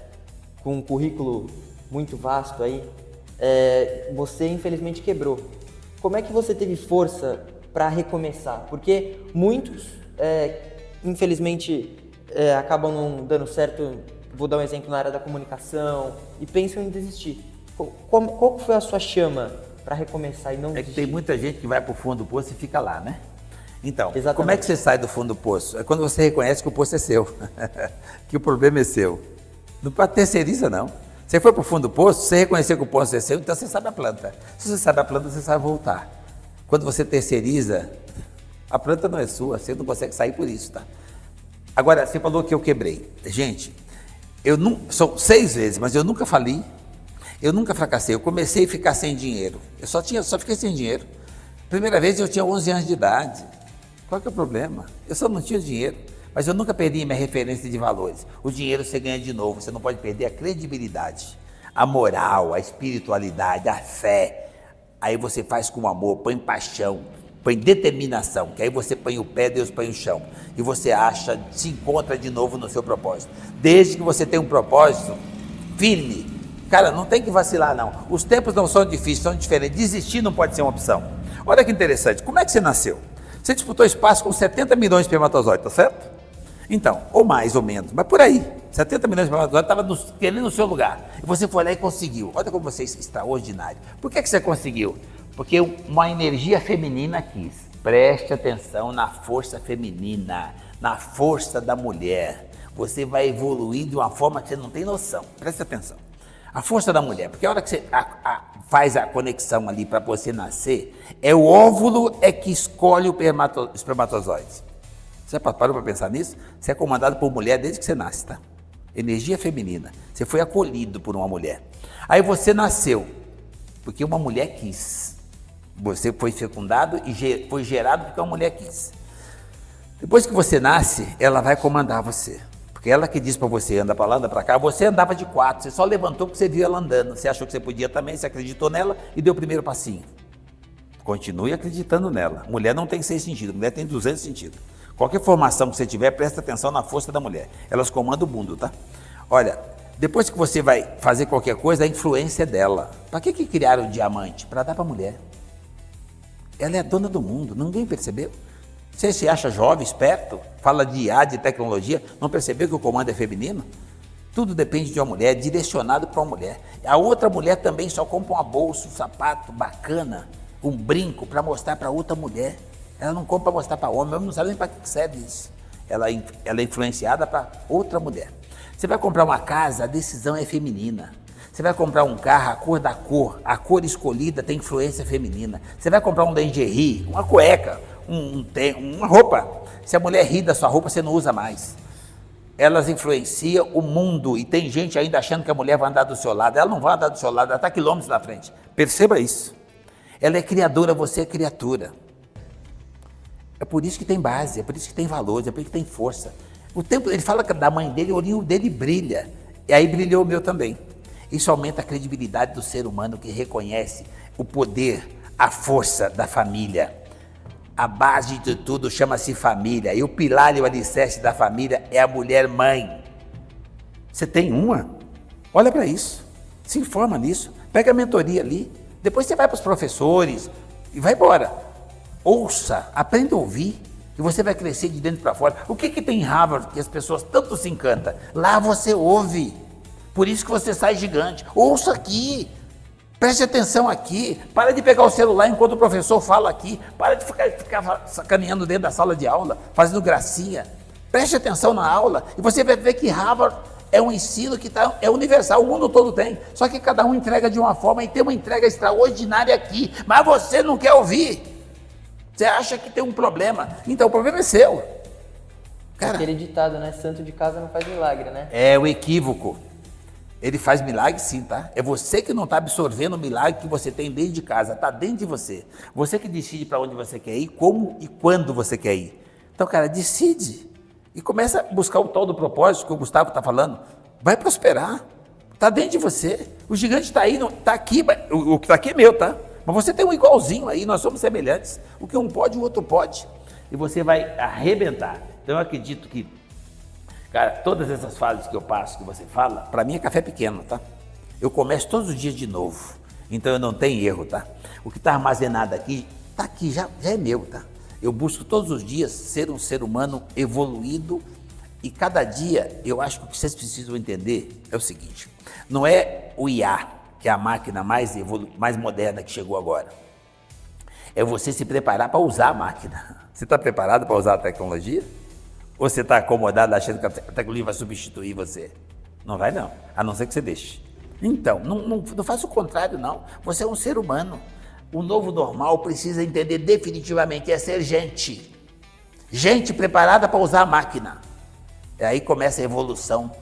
Com um currículo muito vasto aí, você infelizmente quebrou. Como é que você teve força para recomeçar? Porque muitos, infelizmente, acabam não dando certo. Vou dar um exemplo na área da comunicação e pensam em desistir. Qual foi a sua chama para recomeçar e não desistir? É que tem muita gente que vai para o fundo do poço e fica lá, né? Então, exatamente. Como é que você sai do fundo do poço? É quando você reconhece que o poço é seu, que o problema é seu. Não terceiriza, não. Você foi para o fundo do poço, você reconheceu que o poço é seu, então você sabe a planta. Se você sabe a planta, você sabe voltar. Quando você terceiriza, a planta não é sua, você não consegue sair por isso, tá? Agora, você falou que eu quebrei. Gente, são 6 vezes, mas eu nunca fali, eu nunca fracassei. Eu comecei a ficar sem dinheiro. Eu só fiquei sem dinheiro. Primeira vez eu tinha 11 anos de idade. Qual que é o problema? Eu só não tinha dinheiro, mas eu nunca perdi minha referência de valores. O dinheiro você ganha de novo, você não pode perder a credibilidade, a moral, a espiritualidade, a fé. Aí você faz com amor, põe paixão, põe determinação, que aí você põe o pé, Deus põe o chão. E você se encontra de novo no seu propósito. Desde que você tenha um propósito firme. Cara, não tem que vacilar, não. Os tempos não são difíceis, são diferentes. Desistir não pode ser uma opção. Olha que interessante, como é que você nasceu? Você disputou espaço com 70 milhões de espermatozoides, tá certo? Então, ou mais ou menos, mas por aí. 70 milhões de espermatozoides estavam querendo no seu lugar. E você foi lá e conseguiu. Olha como você é extraordinário. Por que você conseguiu? Porque uma energia feminina quis. Preste atenção na força feminina, na força da mulher. Você vai evoluir de uma forma que você não tem noção. Preste atenção. A força da mulher, porque a hora que você faz a conexão ali para você nascer, o óvulo que escolhe o espermatozoide. Você parou para pensar nisso? Você é comandado por mulher desde que você nasce, tá? Energia feminina. Você foi acolhido por uma mulher. Aí você nasceu, porque uma mulher quis. Você foi fecundado e foi gerado porque uma mulher quis. Depois que você nasce, ela vai comandar você. Porque ela que diz para você, anda para lá, anda para cá. Você andava de 4, você só levantou porque você viu ela andando. Você achou que você podia também, você acreditou nela e deu o primeiro passinho. Continue acreditando nela. Mulher não tem 6 sentidos, mulher tem 200 sentidos. Qualquer formação que você tiver, presta atenção na força da mulher. Elas comandam o mundo, tá? Olha, depois que você vai fazer qualquer coisa, a influência é dela. Para que criaram o diamante? Para dar para a mulher. Ela é a dona do mundo, ninguém percebeu? Você se acha jovem, esperto, fala de IA, de tecnologia, não percebeu que o comando é feminino? Tudo depende de uma mulher, direcionado para uma mulher. A outra mulher também só compra uma bolsa, um sapato bacana, um brinco para mostrar para outra mulher. Ela não compra para mostrar para homem, não sabe nem para que serve isso. Ela é influenciada para outra mulher. Você vai comprar uma casa, a decisão é feminina. Você vai comprar um carro, a cor escolhida tem influência feminina. Você vai comprar um lingerie, uma cueca, uma roupa. Se a mulher ri da sua roupa, você não usa mais. Elas influenciam o mundo e tem gente ainda achando que a mulher vai andar do seu lado. Ela não vai andar do seu lado, ela está quilômetros na frente. Perceba isso. Ela é criadora, você é criatura. É por isso que tem base, é por isso que tem valores, é por isso que tem força. Ele fala da mãe dele, o olhinho dele brilha. E aí brilhou o meu também. Isso aumenta a credibilidade do ser humano que reconhece o poder, a força da família. A base de tudo chama-se família. E o pilar e o alicerce da família é a mulher mãe. Você tem uma? Olha para isso. Se informa nisso. Pega a mentoria ali. Depois você vai para os professores e vai embora. Ouça, aprenda a ouvir. E você vai crescer de dentro para fora. O que tem em Harvard que as pessoas tanto se encantam? Lá você ouve. Por isso que você sai gigante. Ouça aqui. Preste atenção aqui. Para de pegar o celular enquanto o professor fala aqui. Para de ficar sacaneando dentro da sala de aula, fazendo gracinha. Preste atenção na aula e você vai ver que Harvard é um ensino que é universal, o mundo todo tem. Só que cada um entrega de uma forma e tem uma entrega extraordinária aqui. Mas você não quer ouvir. Você acha que tem um problema. Então o problema é seu. Cara, aquele ditado, né? Santo de casa não faz milagre, né? É o equívoco. Ele faz milagre sim, tá? É você que não está absorvendo o milagre que você tem dentro de casa, está dentro de você. Você que decide para onde você quer ir, como e quando você quer ir. Então, cara, decide. E começa a buscar o tal do propósito que o Gustavo está falando. Vai prosperar. Está dentro de você. O gigante está aí, está aqui. O que está aqui é meu, tá? Mas você tem um igualzinho aí, nós somos semelhantes. O que um pode, o outro pode. E você vai arrebentar. Então, eu acredito que, cara, todas essas fases que eu passo, que você fala, para mim é café pequeno, tá? Eu começo todos os dias de novo, então eu não tenho erro, tá? O que está armazenado aqui, tá aqui, já é meu, tá? Eu busco todos os dias ser um ser humano evoluído e cada dia eu acho que o que vocês precisam entender é o seguinte, não é o IA, que é a máquina mais moderna que chegou agora, é você se preparar para usar a máquina. Você está preparado para usar a tecnologia? Ou você está acomodado achando que a tecnologia vai substituir você? Não vai não, a não ser que você deixe. Então, não faça o contrário não, você é um ser humano. O novo normal precisa entender definitivamente, é ser gente. Gente preparada para usar a máquina. E aí começa a evolução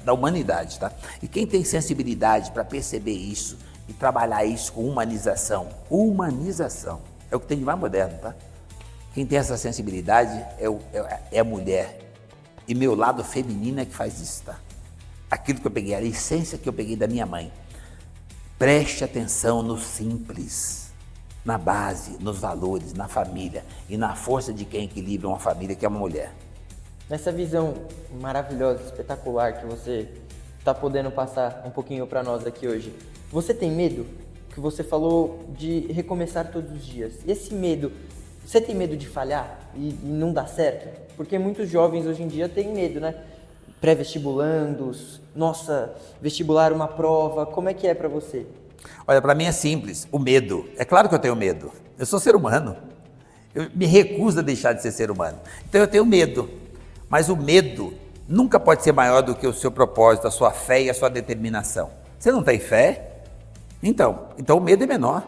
da humanidade, tá? E quem tem sensibilidade para perceber isso e trabalhar isso com humanização é o que tem de mais moderno, tá? Quem tem essa sensibilidade é a mulher. E meu lado feminino é que faz isso, tá? Aquilo que eu peguei, a essência que eu peguei da minha mãe. Preste atenção no simples, na base, nos valores, na família e na força de quem equilibra uma família, que é uma mulher. Nessa visão maravilhosa, espetacular que você está podendo passar um pouquinho para nós aqui hoje, você tem medo? Que você falou de recomeçar todos os dias. Esse medo, você tem medo de falhar e não dar certo? Porque muitos jovens hoje em dia têm medo, né? Pré-vestibulandos, nossa, vestibular uma prova, como é que é para você? Olha, para mim é simples, o medo. É claro que eu tenho medo. Eu sou ser humano. Eu me recuso a deixar de ser ser humano. Então eu tenho medo. Mas o medo nunca pode ser maior do que o seu propósito, a sua fé e a sua determinação. Você não tem fé? Então o medo é menor.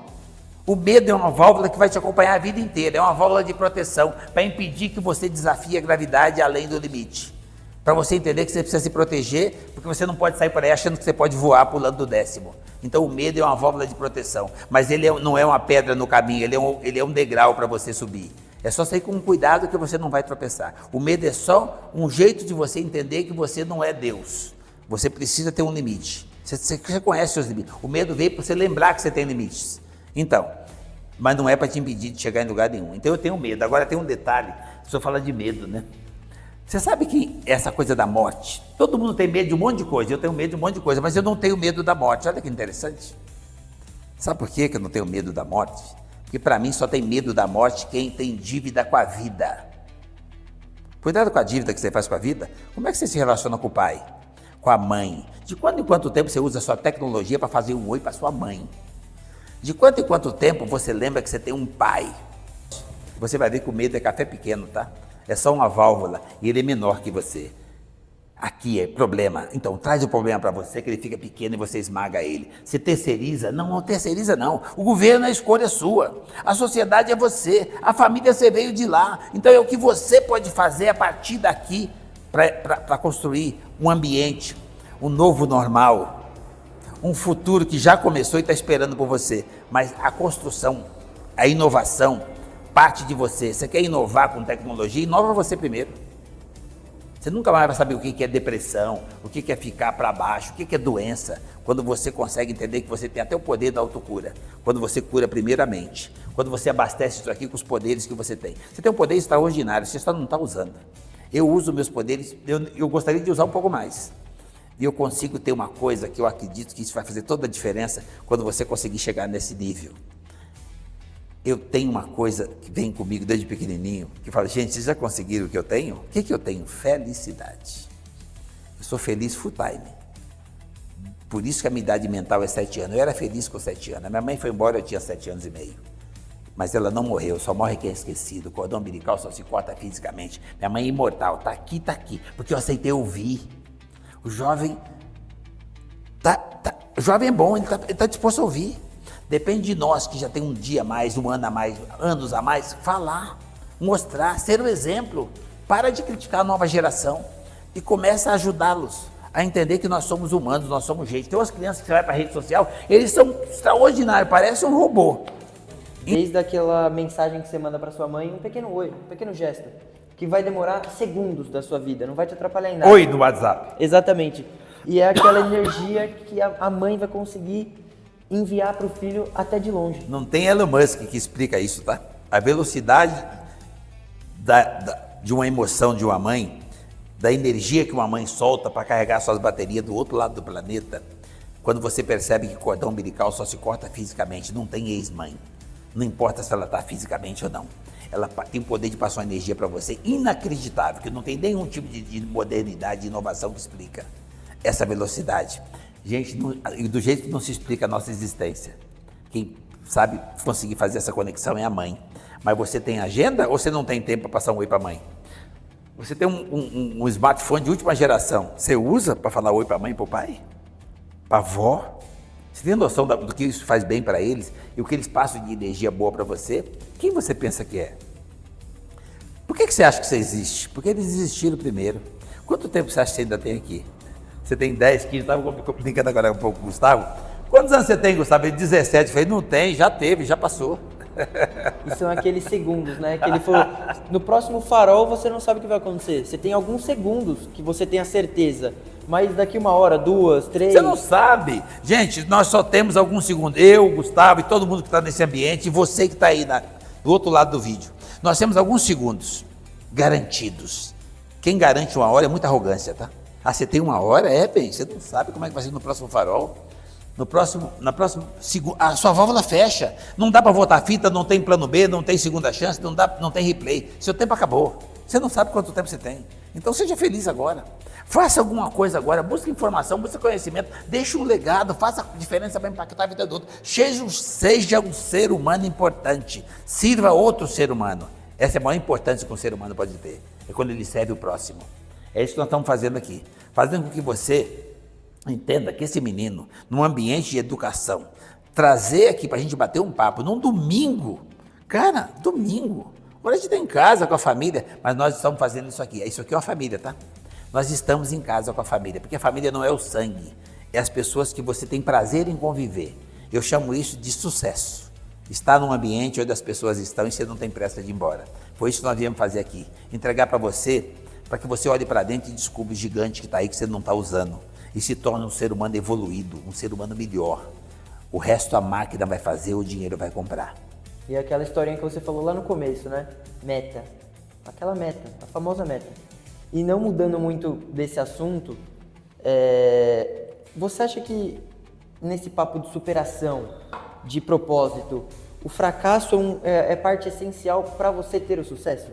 O medo é uma válvula que vai te acompanhar a vida inteira. É uma válvula de proteção para impedir que você desafie a gravidade além do limite. Para você entender que você precisa se proteger, porque você não pode sair por aí achando que você pode voar pulando do 10º. Então o medo é uma válvula de proteção, mas ele não é uma pedra no caminho, ele é um degrau para você subir. É só sair com cuidado que você não vai tropeçar. O medo é só um jeito de você entender que você não é Deus. Você precisa ter um limite. Você conhece seus limites. O medo veio para você lembrar que você tem limites. Então, mas não é para te impedir de chegar em lugar nenhum. Então eu tenho medo. Agora tem um detalhe, o senhor fala de medo, né? Você sabe que essa coisa da morte, todo mundo tem medo de um monte de coisa, eu tenho medo de um monte de coisa, mas eu não tenho medo da morte. Olha que interessante. Sabe por que eu não tenho medo da morte? Porque para mim só tem medo da morte quem tem dívida com a vida. Cuidado com a dívida que você faz com a vida. Como é que você se relaciona com o pai? Com a mãe? De quanto em quanto tempo você usa a sua tecnologia para fazer um oi para sua mãe? De quanto em quanto tempo você lembra que você tem um pai? Você vai ver que o medo é café pequeno, tá? É só uma válvula e ele é menor que você. Aqui é problema. Então traz o problema para você que ele fica pequeno e você esmaga ele. Você terceiriza? Não, não terceiriza não. O governo é a escolha sua. A sociedade é você. A família você veio de lá. Então é o que você pode fazer a partir daqui para construir um ambiente, um novo normal, um futuro que já começou e está esperando por você. Mas a construção, a inovação, parte de você. Você quer inovar com tecnologia? Inova você primeiro. Você nunca mais vai saber o que é depressão, o que é ficar para baixo, o que é doença, quando você consegue entender que você tem até o poder da autocura, quando você cura primeiramente, quando você abastece isso aqui com os poderes que você tem. Você tem um poder extraordinário, você só não está usando. Eu uso meus poderes, eu gostaria de usar um pouco mais. E eu consigo ter uma coisa que eu acredito que isso vai fazer toda a diferença quando você conseguir chegar nesse nível. Eu tenho uma coisa que vem comigo desde pequenininho, que fala, gente, vocês já conseguiram o que eu tenho? O que eu tenho? Felicidade. Eu sou feliz full time. Por isso que a minha idade mental é 7 anos. Eu era feliz com 7 anos. A minha mãe foi embora, eu tinha 7 anos e meio. Mas ela não morreu, só morre quem é esquecido. O cordão umbilical só se corta fisicamente. Minha mãe é imortal, tá aqui, porque eu aceitei ouvir. O jovem, o jovem é bom, ele tá disposto a ouvir. Depende de nós, que já tem um dia a mais, um ano a mais, anos a mais, falar, mostrar, ser o exemplo. Para de criticar a nova geração e começa a ajudá-los a entender que nós somos humanos, nós somos gente. Tem umas crianças que você vai para a rede social, eles são extraordinários, parecem um robô. Desde aquela mensagem que você manda para sua mãe, um pequeno oi, um pequeno gesto, que vai demorar segundos da sua vida, não vai te atrapalhar em nada. Oi no WhatsApp. Exatamente. E é aquela energia que a mãe vai conseguir enviar para o filho até de longe. Não tem Elon Musk que explica isso, tá? A velocidade de uma emoção de uma mãe, da energia que uma mãe solta para carregar suas baterias do outro lado do planeta, quando você percebe que o cordão umbilical só se corta fisicamente, não tem ex-mãe. Não importa se ela está fisicamente ou não. Ela tem o poder de passar uma energia para você inacreditável, que não tem nenhum tipo de modernidade, de inovação que explica essa velocidade. Gente, do jeito que não se explica a nossa existência. Quem sabe conseguir fazer essa conexão é a mãe. Mas você tem agenda ou você não tem tempo para passar um oi para a mãe? Você tem um smartphone de última geração. Você usa para falar oi para a mãe e para o pai? Para a avó? Você tem noção do que isso faz bem para eles? E o que eles passam de energia boa para você? Quem você pensa que é? Por que você acha que você existe? Porque eles existiram primeiro. Quanto tempo você acha que você ainda tem aqui? Você tem 10, 15, estava brincando agora um pouco com o Gustavo. Quantos anos você tem, Gustavo? Ele 17. Eu falei, não tem, já teve, já passou. E são aqueles segundos, né? Que ele falou, no próximo farol você não sabe o que vai acontecer. Você tem alguns segundos que você tem a certeza. Mas daqui 1 hora, 2, 3... Você não sabe. Gente, nós só temos alguns segundos. Eu, Gustavo e todo mundo que está nesse ambiente, e você que está aí do outro lado do vídeo. Nós temos alguns segundos garantidos. Quem garante 1 hora é muita arrogância, tá? Ah, você tem 1 hora? É, bem, você não sabe como é que vai ser no próximo farol. Na próxima, a sua válvula fecha. Não dá para voltar a fita, não tem plano B, não tem segunda chance, não tem replay. Seu tempo acabou. Você não sabe quanto tempo você tem. Então seja feliz agora. Faça alguma coisa agora, busque informação, busque conhecimento, deixe um legado, faça a diferença para impactar a vida do outro. Seja um ser humano importante. Sirva outro ser humano. Essa é a maior importância que um ser humano pode ter. É quando ele serve o próximo. É isso que nós estamos fazendo aqui. Fazendo com que você entenda que esse menino, num ambiente de educação, trazer aqui para a gente bater um papo, num domingo, cara, domingo. Agora a gente está em casa com a família, mas nós estamos fazendo isso aqui. Isso aqui é uma família, tá? Nós estamos em casa com a família, porque a família não é o sangue, é as pessoas que você tem prazer em conviver. Eu chamo isso de sucesso. Estar num ambiente onde as pessoas estão e você não tem pressa de ir embora. Foi isso que nós viemos fazer aqui. Entregar para você, para que você olhe para dentro e descubra o gigante que está aí que você não está usando. E se torne um ser humano evoluído, um ser humano melhor. O resto a máquina vai fazer, o dinheiro vai comprar. E aquela historinha que você falou lá no começo, né? Meta. Aquela meta, a famosa meta. E não mudando muito desse assunto, você acha que nesse papo de superação, de propósito, o fracasso é parte essencial para você ter o sucesso?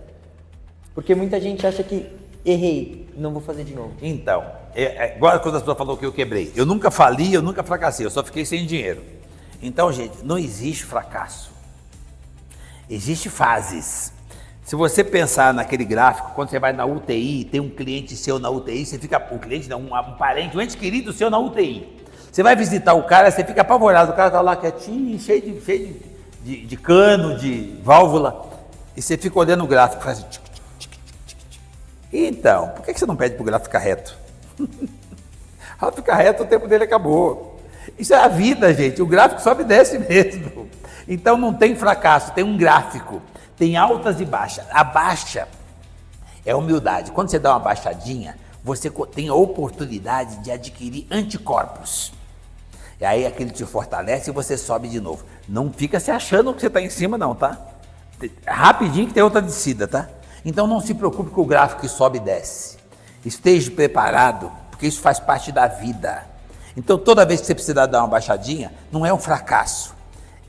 Porque muita gente acha que errei, não vou fazer de novo. Então, igual quando a pessoa falou que eu quebrei. Eu nunca fali, eu nunca fracassei, eu só fiquei sem dinheiro. Então, gente, não existe fracasso. Existe fases. Se você pensar naquele gráfico, quando você vai na UTI, tem um cliente seu na UTI, você fica, um cliente não, um parente, um ente querido seu na UTI. Você vai visitar o cara, você fica apavorado, o cara tá lá quietinho, cheio de cano, de válvula, e você fica olhando o gráfico, faz tic, tic, tic, tic, tic. Então, por que você não pede pro gráfico ficar reto? Ao ficar reto, o tempo dele acabou. Isso é a vida, gente, o gráfico sobe e desce mesmo. Então não tem fracasso, tem um gráfico, tem altas e baixas. A baixa é humildade. Quando você dá uma baixadinha, você tem a oportunidade de adquirir anticorpos. E aí aquele te fortalece e você sobe de novo. Não fica se achando que você está em cima não, tá? Rapidinho que tem outra descida, tá? Então não se preocupe com o gráfico que sobe e desce. Esteja preparado, porque isso faz parte da vida. Então toda vez que você precisar dar uma baixadinha, não é um fracasso.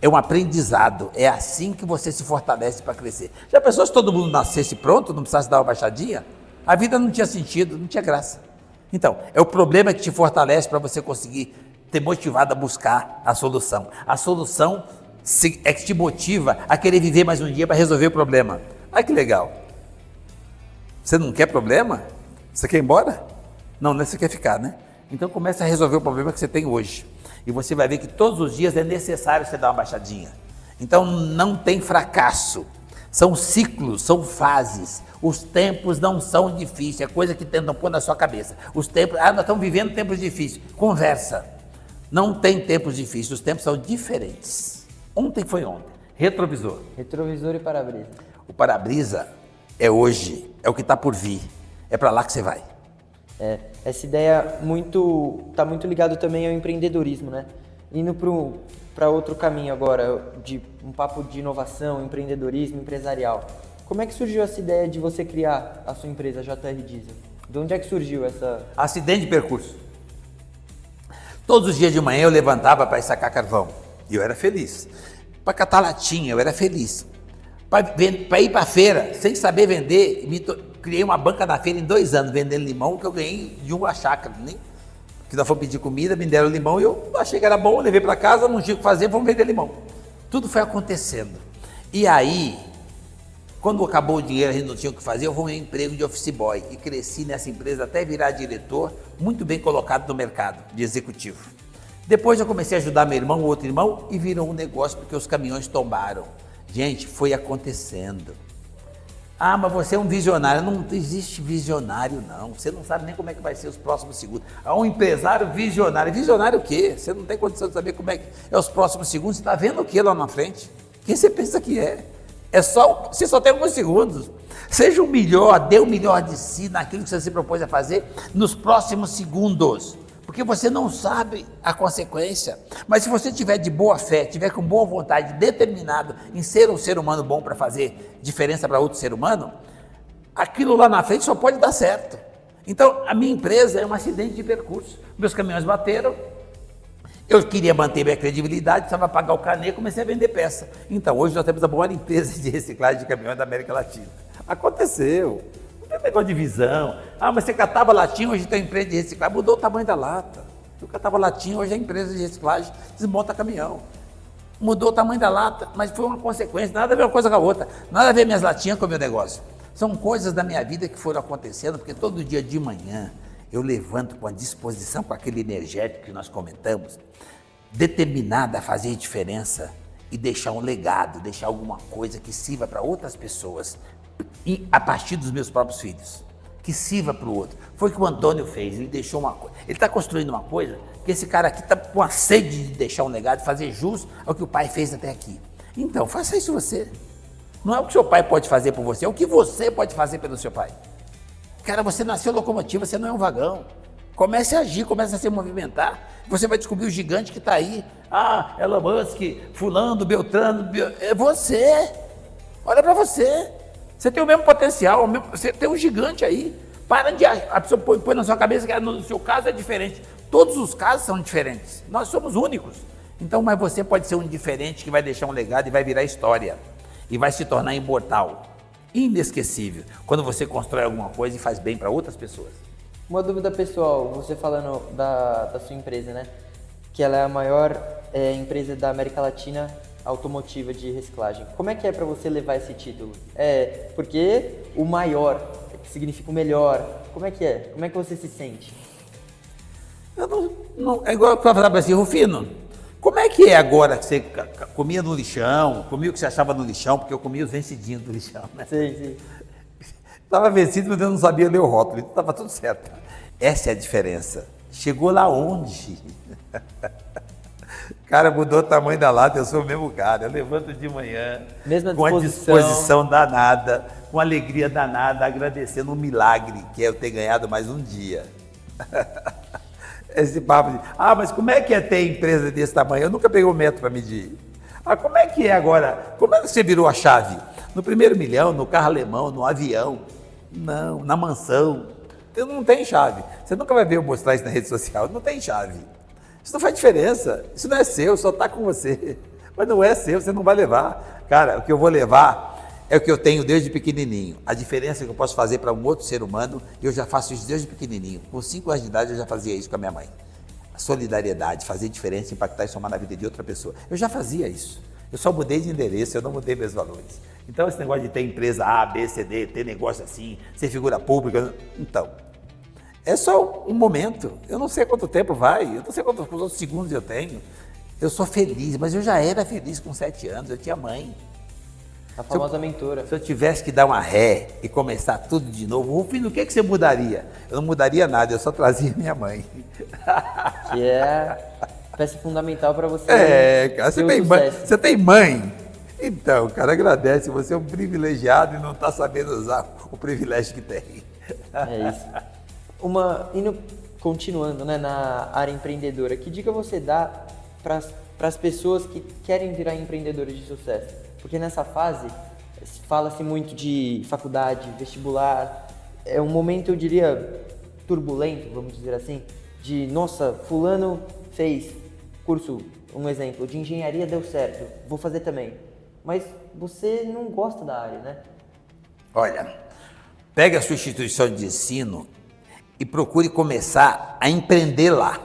É um aprendizado, é assim que você se fortalece para crescer. Já pensou se todo mundo nascesse pronto, não precisasse dar uma baixadinha? A vida não tinha sentido, não tinha graça. Então, é o problema que te fortalece para você conseguir ter motivado a buscar a solução. A solução é que te motiva a querer viver mais um dia para resolver o problema. Olha que legal. Você não quer problema? Você quer ir embora? Não, você quer ficar, né? Então comece a resolver o problema que você tem hoje. E você vai ver que todos os dias é necessário você dar uma baixadinha. Então não tem fracasso. São ciclos, são fases. Os tempos não são difíceis, é coisa que tentam pôr na sua cabeça. Os tempos, nós estamos vivendo tempos difíceis. Conversa. Não tem tempos difíceis, os tempos são diferentes. Ontem foi ontem. Retrovisor. Retrovisor e para-brisa. O para-brisa é hoje, é o que está por vir. É para lá que você vai. Essa ideia tá muito ligado também ao empreendedorismo, né? Indo para outro caminho agora, de um papo de inovação, empreendedorismo, empresarial. Como é que surgiu essa ideia de você criar a sua empresa, JR Diesel? De onde é que surgiu essa... Acidente de percurso. Todos os dias de manhã eu levantava para ir sacar carvão. E eu era feliz. Para catar latinha, eu era feliz. Para ir para a feira, sem saber vender, criei uma banca na feira em 2 anos, vendendo limão, que eu ganhei de uma chácara. Que nós fomos pedir comida, me deram limão e eu achei que era bom, levei para casa, não tinha o que fazer, vamos vender limão. Tudo foi acontecendo. E aí, quando acabou o dinheiro, a gente não tinha o que fazer, eu arrumei um emprego de office boy e cresci nessa empresa até virar diretor, muito bem colocado no mercado, de executivo. Depois eu comecei a ajudar meu irmão, o outro irmão, e virou um negócio porque os caminhões tombaram. Gente, foi acontecendo. Ah, mas você é um visionário. Não existe visionário, não. Você não sabe nem como é que vai ser os próximos segundos. Há um empresário visionário. Visionário o quê? Você não tem condição de saber como é que é os próximos segundos. Você está vendo o que lá na frente? Quem você pensa que é? Você só tem alguns segundos. Seja o melhor, dê o melhor de si naquilo que você se propôs a fazer nos próximos segundos. Porque você não sabe a consequência. Mas se você tiver de boa fé, tiver com boa vontade, determinado em ser um ser humano bom para fazer diferença para outro ser humano, aquilo lá na frente só pode dar certo. Então, a minha empresa é um acidente de percurso. Meus caminhões bateram, eu queria manter minha credibilidade, precisava pagar o carnê e comecei a vender peça. Então, hoje nós temos a maior empresa de reciclagem de caminhões da América Latina. Aconteceu. Não tem negócio de visão. Ah, mas você catava latinha, hoje tem empresa de reciclagem. Mudou o tamanho da lata. Eu catava latinha, hoje é empresa de reciclagem, desmonta caminhão. Mudou o tamanho da lata, mas foi uma consequência, nada a ver uma coisa com a outra. Nada a ver minhas latinhas com o meu negócio. São coisas da minha vida que foram acontecendo, porque todo dia de manhã eu levanto com a disposição, com aquele energético que nós comentamos, determinada a fazer diferença e deixar um legado, deixar alguma coisa que sirva para outras pessoas, e a partir dos meus próprios filhos, que sirva para o outro. Foi o que o Antônio fez, ele deixou uma coisa, ele está construindo uma coisa, que esse cara aqui está com a sede de deixar um legado, de fazer jus ao que o pai fez até aqui. Então, faça isso você. Não é o que seu pai pode fazer por você, é o que você pode fazer pelo seu pai. Cara, você nasceu locomotiva, você não é um vagão. Comece a agir, comece a se movimentar. Você vai descobrir o gigante que está aí. Ah, Elon Musk, fulano, Beltrano, é você. Olha para você. Você tem o mesmo potencial, você tem um gigante aí. Para de a pessoa põe na sua cabeça que no seu caso é diferente. Todos os casos são diferentes. Nós somos únicos. Então, mas você pode ser um diferente que vai deixar um legado e vai virar história. E vai se tornar imortal, inesquecível, quando você constrói alguma coisa e faz bem para outras pessoas. Uma dúvida pessoal, você falando da sua empresa, né? Que ela é a maior empresa da América Latina automotiva de reciclagem. Como é que é para você levar esse título? Porque o maior significa o melhor. Como é que é? Como é que você se sente? Eu não, é igual eu falava assim, Rufino, como é que é agora que você comia no lixão, comia o que você achava no lixão, porque eu comia os vencidinhos do lixão, né? Sim. Estava vencido, mas eu não sabia ler o rótulo, então estava tudo certo. Essa é a diferença. Chegou lá onde? Cara, mudou o tamanho da lata, eu sou o mesmo cara. Eu levanto de manhã, mesma com a disposição danada, com alegria danada, agradecendo um milagre, que é eu ter ganhado mais um dia. Esse papo de, mas como é que é ter empresa desse tamanho? Eu nunca peguei um metro para medir. Como é que é agora? Como é que você virou a chave? No primeiro milhão, no carro alemão, no avião? Não, na mansão. Não tem chave. Você nunca vai ver eu mostrar isso na rede social. Não tem chave. Isso não faz diferença. Isso não é seu, só está com você. Mas não é seu, você não vai levar. Cara, o que eu vou levar é o que eu tenho desde pequenininho. A diferença que eu posso fazer para um outro ser humano, eu já faço isso desde pequenininho. Com 5 anos de idade eu já fazia isso com a minha mãe. A solidariedade, fazer diferença, impactar e somar na vida de outra pessoa. Eu já fazia isso. Eu só mudei de endereço, eu não mudei meus valores. Então esse negócio de ter empresa A, B, C, D, ter negócio assim, ser figura pública, então, é só um momento. Eu não sei quanto tempo vai, eu não sei quantos outros segundos eu tenho. Eu sou feliz, mas eu já era feliz com 7 anos, eu tinha mãe. A famosa mentora. Se eu tivesse que dar uma ré e começar tudo de novo, Rufino, o que você mudaria? Eu não mudaria nada, eu só trazia minha mãe. Que é peça fundamental para você. Cara, você tem mãe? Então, cara, agradece, você é um privilegiado e não está sabendo usar o privilégio que tem. É isso. Continuando, né, na área empreendedora, que dica você dá para as pessoas que querem virar empreendedores de sucesso? Porque nessa fase fala-se muito de faculdade, vestibular, é um momento, eu diria, turbulento, vamos dizer assim, de, nossa, fulano fez curso, um exemplo, de engenharia, deu certo, vou fazer também. Mas você não gosta da área, né? Olha, pega a sua instituição de ensino e procure começar a empreender lá.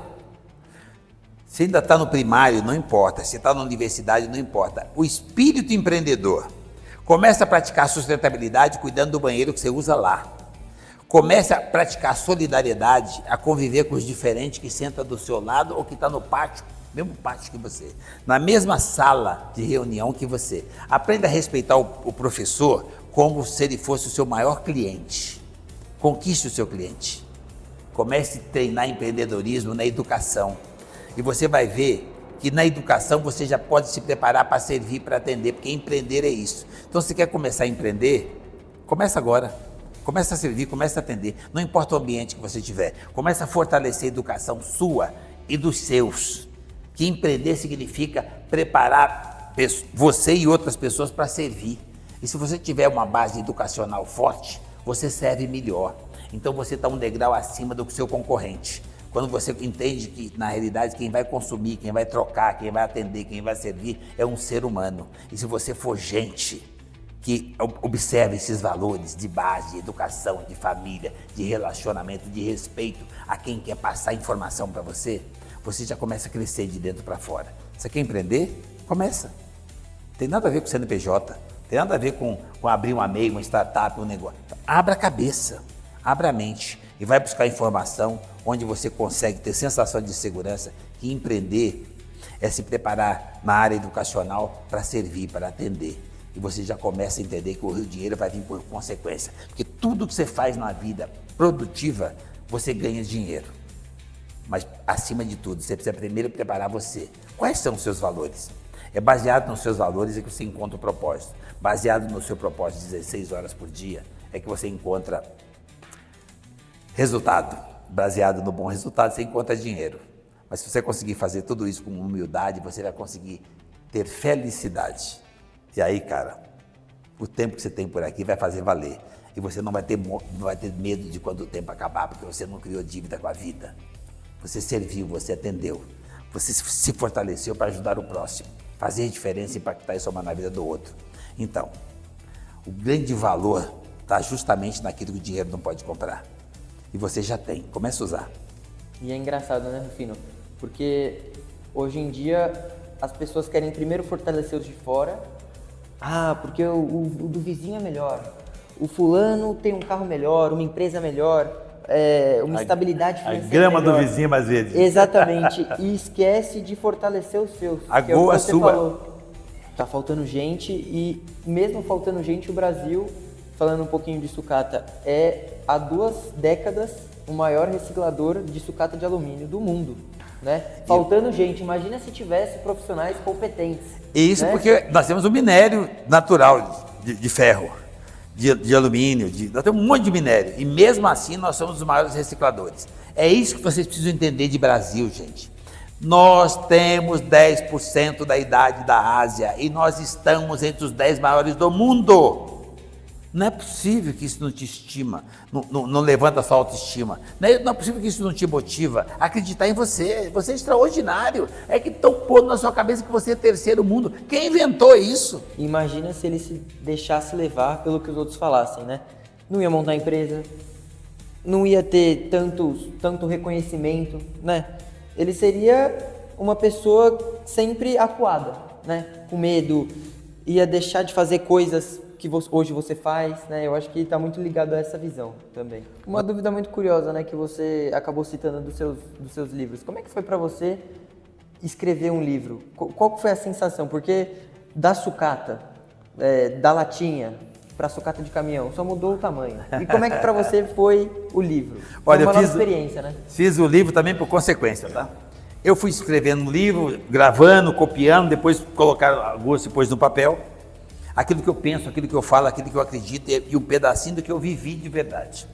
Se ainda está no primário, não importa. Se está na universidade, não importa. O espírito empreendedor. Comece a praticar sustentabilidade cuidando do banheiro que você usa lá. Comece a praticar solidariedade, a conviver com os diferentes que senta do seu lado ou que está no pátio, mesmo pátio que você, na mesma sala de reunião que você. Aprenda a respeitar o professor como se ele fosse o seu maior cliente. Conquiste o seu cliente. Comece a treinar empreendedorismo na educação. E você vai ver que na educação você já pode se preparar para servir, para atender, porque empreender é isso. Então, se quer começar a empreender, começa agora. Começa a servir, começa a atender. Não importa o ambiente que você tiver. Começa a fortalecer a educação sua e dos seus. Que empreender significa preparar você e outras pessoas para servir. E se você tiver uma base educacional forte, você serve melhor. Então, você está um degrau acima do que o seu concorrente. Quando você entende que, na realidade, quem vai consumir, quem vai trocar, quem vai atender, quem vai servir, é um ser humano. E se você for gente que observa esses valores de base, de educação, de família, de relacionamento, de respeito a quem quer passar informação para você, você já começa a crescer de dentro para fora. Você quer empreender? Começa. Tem nada a ver com CNPJ, tem nada a ver com abrir uma MEI, uma startup, um negócio. Abra a cabeça, abra a mente e vai buscar informação onde você consegue ter sensação de segurança, que empreender é se preparar na área educacional para servir, para atender. E você já começa a entender que o dinheiro vai vir por consequência. Porque tudo que você faz na vida produtiva, você ganha dinheiro. Mas, acima de tudo, você precisa primeiro preparar você. Quais são os seus valores? É baseado nos seus valores que você encontra o propósito. Baseado no seu propósito, 16 horas por dia, é que você encontra resultado. Baseado no bom resultado, você encontra dinheiro. Mas se você conseguir fazer tudo isso com humildade, você vai conseguir ter felicidade. E aí, cara, o tempo que você tem por aqui vai fazer valer. E você não vai ter medo de quando o tempo acabar, porque você não criou dívida com a vida. Você serviu, você atendeu. Você se fortaleceu para ajudar o próximo, fazer diferença e impactar e somar na vida do outro. Então, o grande valor está justamente naquilo que o dinheiro não pode comprar. E você já tem, comece a usar. E é engraçado, né, Rufino? Porque hoje em dia as pessoas querem primeiro fortalecer os de fora. Ah, porque o do vizinho é melhor. O fulano tem um carro melhor, uma empresa melhor, uma estabilidade financeira grama melhor. do vizinho é mais verde. Exatamente. E esquece de fortalecer os seus. A que é o que goa você sua. falou. Tá faltando gente e mesmo faltando gente, o Brasil, falando um pouquinho de sucata, é há 2 décadas o maior reciclador de sucata de alumínio do mundo, né? Faltando gente, imagina se tivesse profissionais competentes. Isso, né? Porque nós temos um minério natural de ferro, de alumínio, nós temos um monte de minério e mesmo assim nós somos os maiores recicladores. É isso que vocês precisam entender de Brasil, gente. Nós temos 10% da idade da Ásia e nós estamos entre os 10 maiores do mundo. Não é possível que isso não te estima, não levanta a sua autoestima. Não é possível que isso não te motiva a acreditar em você. Você é extraordinário. É que estão pondo na sua cabeça que você é terceiro mundo. Quem inventou isso? Imagina se ele se deixasse levar pelo que os outros falassem, né? Não ia montar empresa, não ia ter tanto reconhecimento, né? Ele seria uma pessoa sempre acuada, né? Com medo, ia deixar de fazer coisas que hoje você faz, né? Eu acho que está muito ligado a essa visão também. Uma dúvida muito curiosa, né? Que você acabou citando dos seus livros. Como é que foi para você escrever um livro? Qual foi a sensação? Porque da sucata, da latinha para sucata de caminhão, só mudou o tamanho. E como é que para você foi o livro? Foi uma nova experiência, né? Fiz o livro também por consequência, tá? Eu fui escrevendo um livro, gravando, copiando, depois colocar alguns depois no papel. Aquilo que eu penso, aquilo que eu falo, aquilo que eu acredito e um pedacinho do que eu vivi de verdade.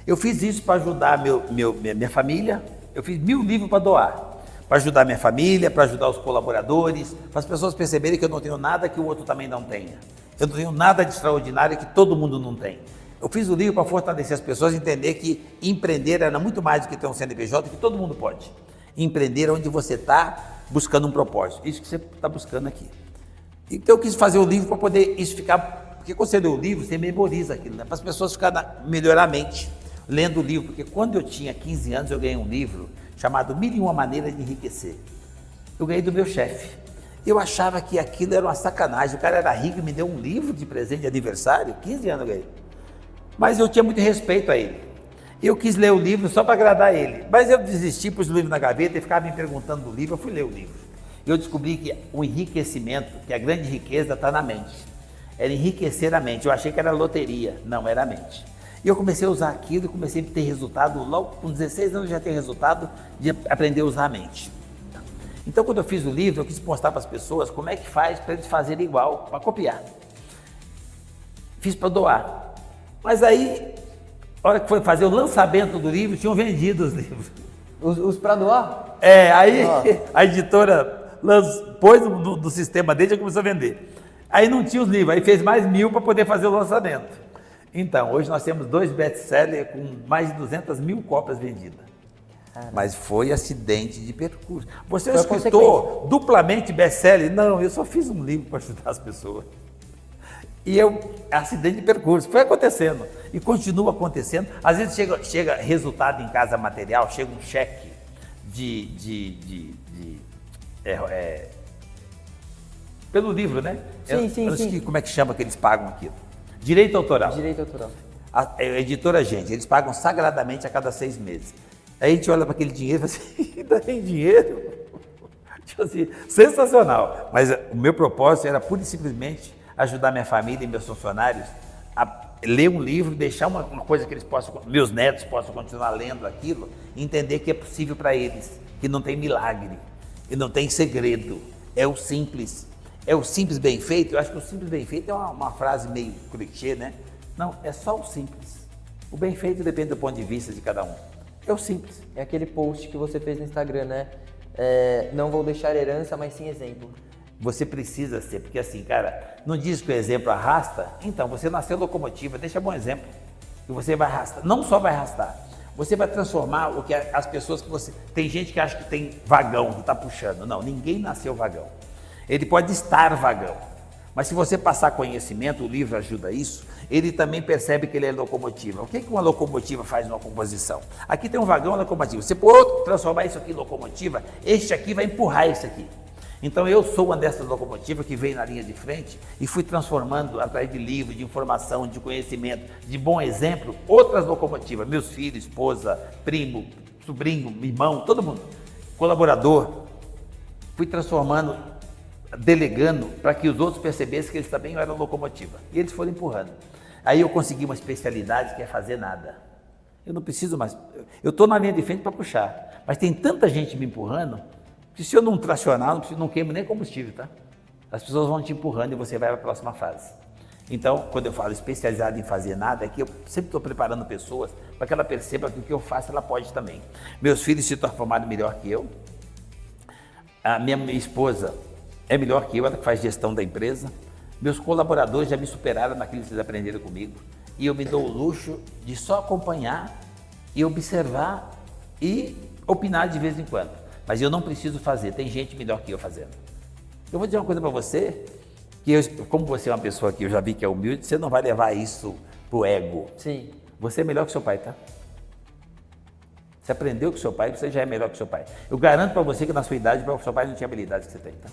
Eu fiz isso para ajudar minha família, eu fiz 1000 livros para doar. Para ajudar minha família, para ajudar os colaboradores, para as pessoas perceberem que eu não tenho nada que o outro também não tenha. Eu não tenho nada de extraordinário que todo mundo não tem. Eu fiz o livro para fortalecer as pessoas, entender que empreender era muito mais do que ter um CNPJ, que todo mundo pode. Empreender onde você está buscando um propósito. Isso que você está buscando aqui. Então eu quis fazer o livro para poder isso ficar... Porque quando você lê o livro, você memoriza aquilo, né? Para as pessoas melhorar a mente, lendo o livro. Porque quando eu tinha 15 anos, eu ganhei um livro chamado 1001 Maneiras de Enriquecer. Eu ganhei do meu chefe. Eu achava que aquilo era uma sacanagem. O cara era rico e me deu um livro de presente de aniversário. 15 anos eu ganhei. Mas eu tinha muito respeito a ele. Eu quis ler o livro só para agradar ele. Mas eu desisti, pus o livro na gaveta e ficava me perguntando do livro. Eu fui ler o livro. Eu descobri que o enriquecimento, que a grande riqueza está na mente. Era enriquecer a mente. Eu achei que era loteria. Não, era a mente. E eu comecei a usar aquilo e comecei a ter resultado. Logo com 16 anos eu já tenho resultado de aprender a usar a mente. Então, quando eu fiz o livro, eu quis mostrar para as pessoas como é que faz para eles fazerem igual, para copiar. Fiz para doar. Mas aí, a hora que foi fazer o lançamento do livro, tinham vendido os livros. Os para doar? Aí a editora pôs no sistema dele e já começou a vender. Aí não tinha os livros, aí fez mais 1000 para poder fazer o lançamento. Então, hoje nós temos 2 best-sellers com mais de 200.000 cópias vendidas. Mas foi acidente de percurso. Você é um escritor duplamente best-seller? Não, eu só fiz um livro para ajudar as pessoas. E acidente de percurso, foi acontecendo. E continua acontecendo. Às vezes chega resultado em casa material, chega um cheque pelo livro, né? Sim. Eu sei como é que chama que eles pagam aquilo. Direito autoral. Direito autoral. A editora Gente, eles pagam sagradamente a cada 6 meses. Aí a gente olha para aquele dinheiro e fala assim, ainda tem dinheiro? Tipo assim, sensacional. Mas o meu propósito era pura e simplesmente ajudar minha família e meus funcionários a ler um livro, deixar uma coisa que meus netos possam continuar lendo aquilo, e entender que é possível para eles, que não tem milagre, que não tem segredo, é o simples bem feito. Eu acho que o simples bem feito é uma frase meio clichê, né? Não, é só o simples. O bem feito depende do ponto de vista de cada um. É o simples. É aquele post que você fez no Instagram, né? Não vou deixar herança, mas sim exemplo. Você precisa ser, porque assim, cara, não diz que o exemplo arrasta? Então, você nasceu locomotiva, deixa bom exemplo. E você vai arrastar, não só vai arrastar, Você vai transformar o que as pessoas que você... Tem gente que acha que tem vagão, que está puxando. Não, ninguém nasceu vagão. Ele pode estar vagão. Mas se você passar conhecimento, o livro ajuda isso, ele também percebe que ele é locomotiva. O que uma locomotiva faz numa composição? Aqui tem um vagão locomotiva. Você pode transformar isso aqui em locomotiva, este aqui vai empurrar esse aqui. Então eu sou uma dessas locomotivas que veio na linha de frente e fui transformando, através de livro, de informação, de conhecimento, de bom exemplo, outras locomotivas, meus filhos, esposa, primo, sobrinho, irmão, todo mundo, colaborador. Fui transformando, delegando para que os outros percebessem que eles também eram locomotiva. E eles foram empurrando. Aí eu consegui uma especialidade que é fazer nada. Eu não preciso mais, eu estou na linha de frente para puxar, mas tem tanta gente me empurrando, que se eu não tracionar, não queimo nem combustível, tá? As pessoas vão te empurrando e você vai para a próxima fase. Então, quando eu falo especializado em fazer nada, é que eu sempre estou preparando pessoas para que ela perceba que o que eu faço, ela pode também. Meus filhos se transformaram melhor que eu. A minha esposa é melhor que eu, ela que faz gestão da empresa. Meus colaboradores já me superaram naquilo que eles aprenderam comigo. E eu me dou o luxo de só acompanhar e observar e opinar de vez em quando. Mas eu não preciso fazer, tem gente melhor que eu fazendo. Eu vou dizer uma coisa para você, que como você é uma pessoa que eu já vi que é humilde, você não vai levar isso pro ego. Sim. Você é melhor que seu pai, tá? Você aprendeu com seu pai, você já é melhor que seu pai. Eu garanto para você que na sua idade, o seu pai não tinha habilidade que você tem, tá?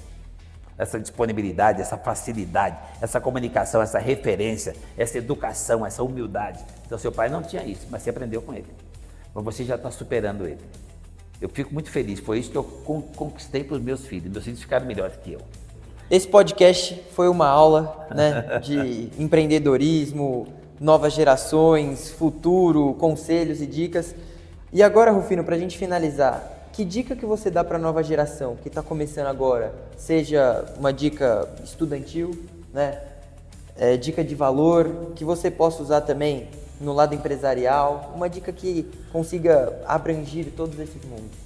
Essa disponibilidade, essa facilidade, essa comunicação, essa referência, essa educação, essa humildade. Então seu pai não tinha isso, mas você aprendeu com ele. Mas você já está superando ele. Eu fico muito feliz, foi isso que eu conquistei para os meus filhos. Meus filhos ficaram melhores que eu. Esse podcast foi uma aula, né, de empreendedorismo, novas gerações, futuro, conselhos e dicas. E agora, Rufino, para a gente finalizar, que dica que você dá para a nova geração que está começando agora? Seja uma dica estudantil, né, dica de valor, que você possa usar também no lado empresarial, uma dica que consiga abranger todos esses mundos.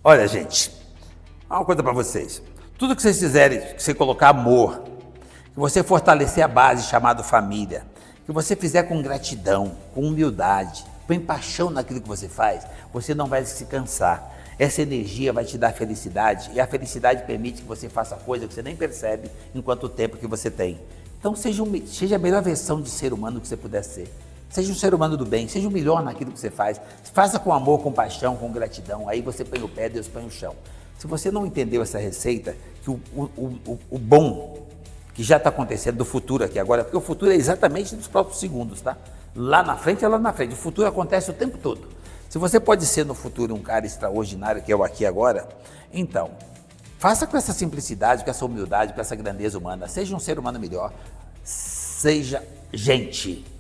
Olha, gente, uma coisa para vocês. Tudo que vocês fizerem, que você colocar amor, que você fortalecer a base chamada família, que você fizer com gratidão, com humildade, com paixão naquilo que você faz, você não vai se cansar. Essa energia vai te dar felicidade e a felicidade permite que você faça coisa que você nem percebe enquanto o tempo que você tem. Então seja a melhor versão de ser humano que você puder ser. Seja um ser humano do bem, seja o melhor naquilo que você faz. Faça com amor, com paixão, com gratidão. Aí você põe o pé, Deus põe o chão. Se você não entendeu essa receita, que o bom que já está acontecendo do futuro aqui agora, porque o futuro é exatamente nos próprios segundos, tá? Lá na frente é lá na frente. O futuro acontece o tempo todo. Se você pode ser no futuro um cara extraordinário, que é o aqui agora, então, faça com essa simplicidade, com essa humildade, com essa grandeza humana. Seja um ser humano melhor. Seja gente.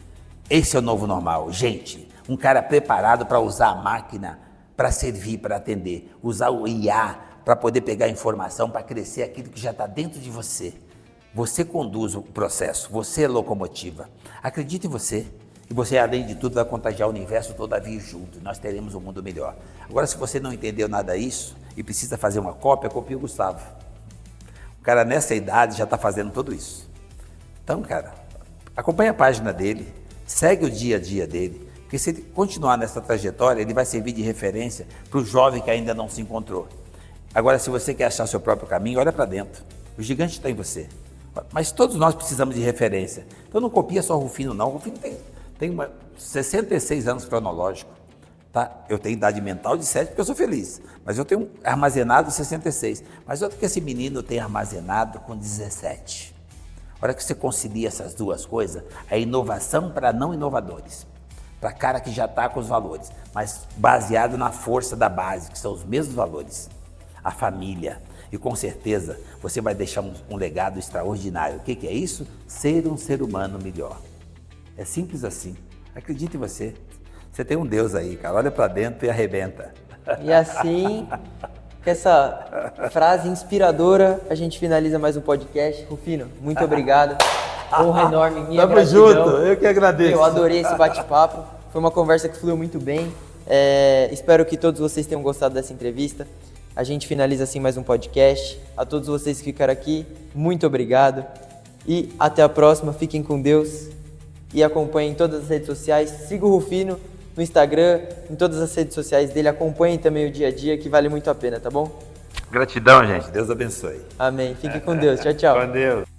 Esse é o novo normal, gente, um cara preparado para usar a máquina, para servir, para atender, usar o IA para poder pegar informação, para crescer aquilo que já está dentro de você. Você conduz o processo, você é locomotiva. Acredite em você e você, além de tudo, vai contagiar o universo todo a vir junto. Nós teremos um mundo melhor. Agora, se você não entendeu nada disso e precisa fazer uma cópia, copie o Gustavo. O cara nessa idade já está fazendo tudo isso. Então, cara, acompanhe a página dele. Segue o dia a dia dele, porque se ele continuar nessa trajetória, ele vai servir de referência para o jovem que ainda não se encontrou. Agora, se você quer achar seu próprio caminho, olha para dentro. O gigante está em você. Mas todos nós precisamos de referência. Então não copia só o Rufino, não. O Rufino tem 66 anos cronológico. Tá? Eu tenho idade mental de 7 porque eu sou feliz. Mas eu tenho armazenado 66. Mas olha que esse menino tem armazenado com 17. A hora que você concilia essas duas coisas, a inovação para não inovadores, para cara que já está com os valores, mas baseado na força da base, que são os mesmos valores, a família. E com certeza você vai deixar um legado extraordinário. O que é isso? Ser um ser humano melhor. É simples assim. Acredite em você. Você tem um Deus aí, cara. Olha para dentro e arrebenta. E assim, com essa frase inspiradora, a gente finaliza mais um podcast. Rufino, muito obrigado. Honra enorme, minha Tamo gratidão. junto, eu que agradeço. Eu adorei esse bate-papo. Foi uma conversa que fluiu muito bem. Espero que todos vocês tenham gostado dessa entrevista. A gente finaliza assim mais um podcast. A todos vocês que ficaram aqui, muito obrigado. E até a próxima. Fiquem com Deus. E acompanhem em todas as redes sociais. Siga o Rufino no Instagram, em todas as redes sociais dele. Acompanhem também o dia a dia, que vale muito a pena, tá bom? Gratidão, gente. Deus abençoe. Amém. Fique com Deus. Tchau, tchau. Com Deus.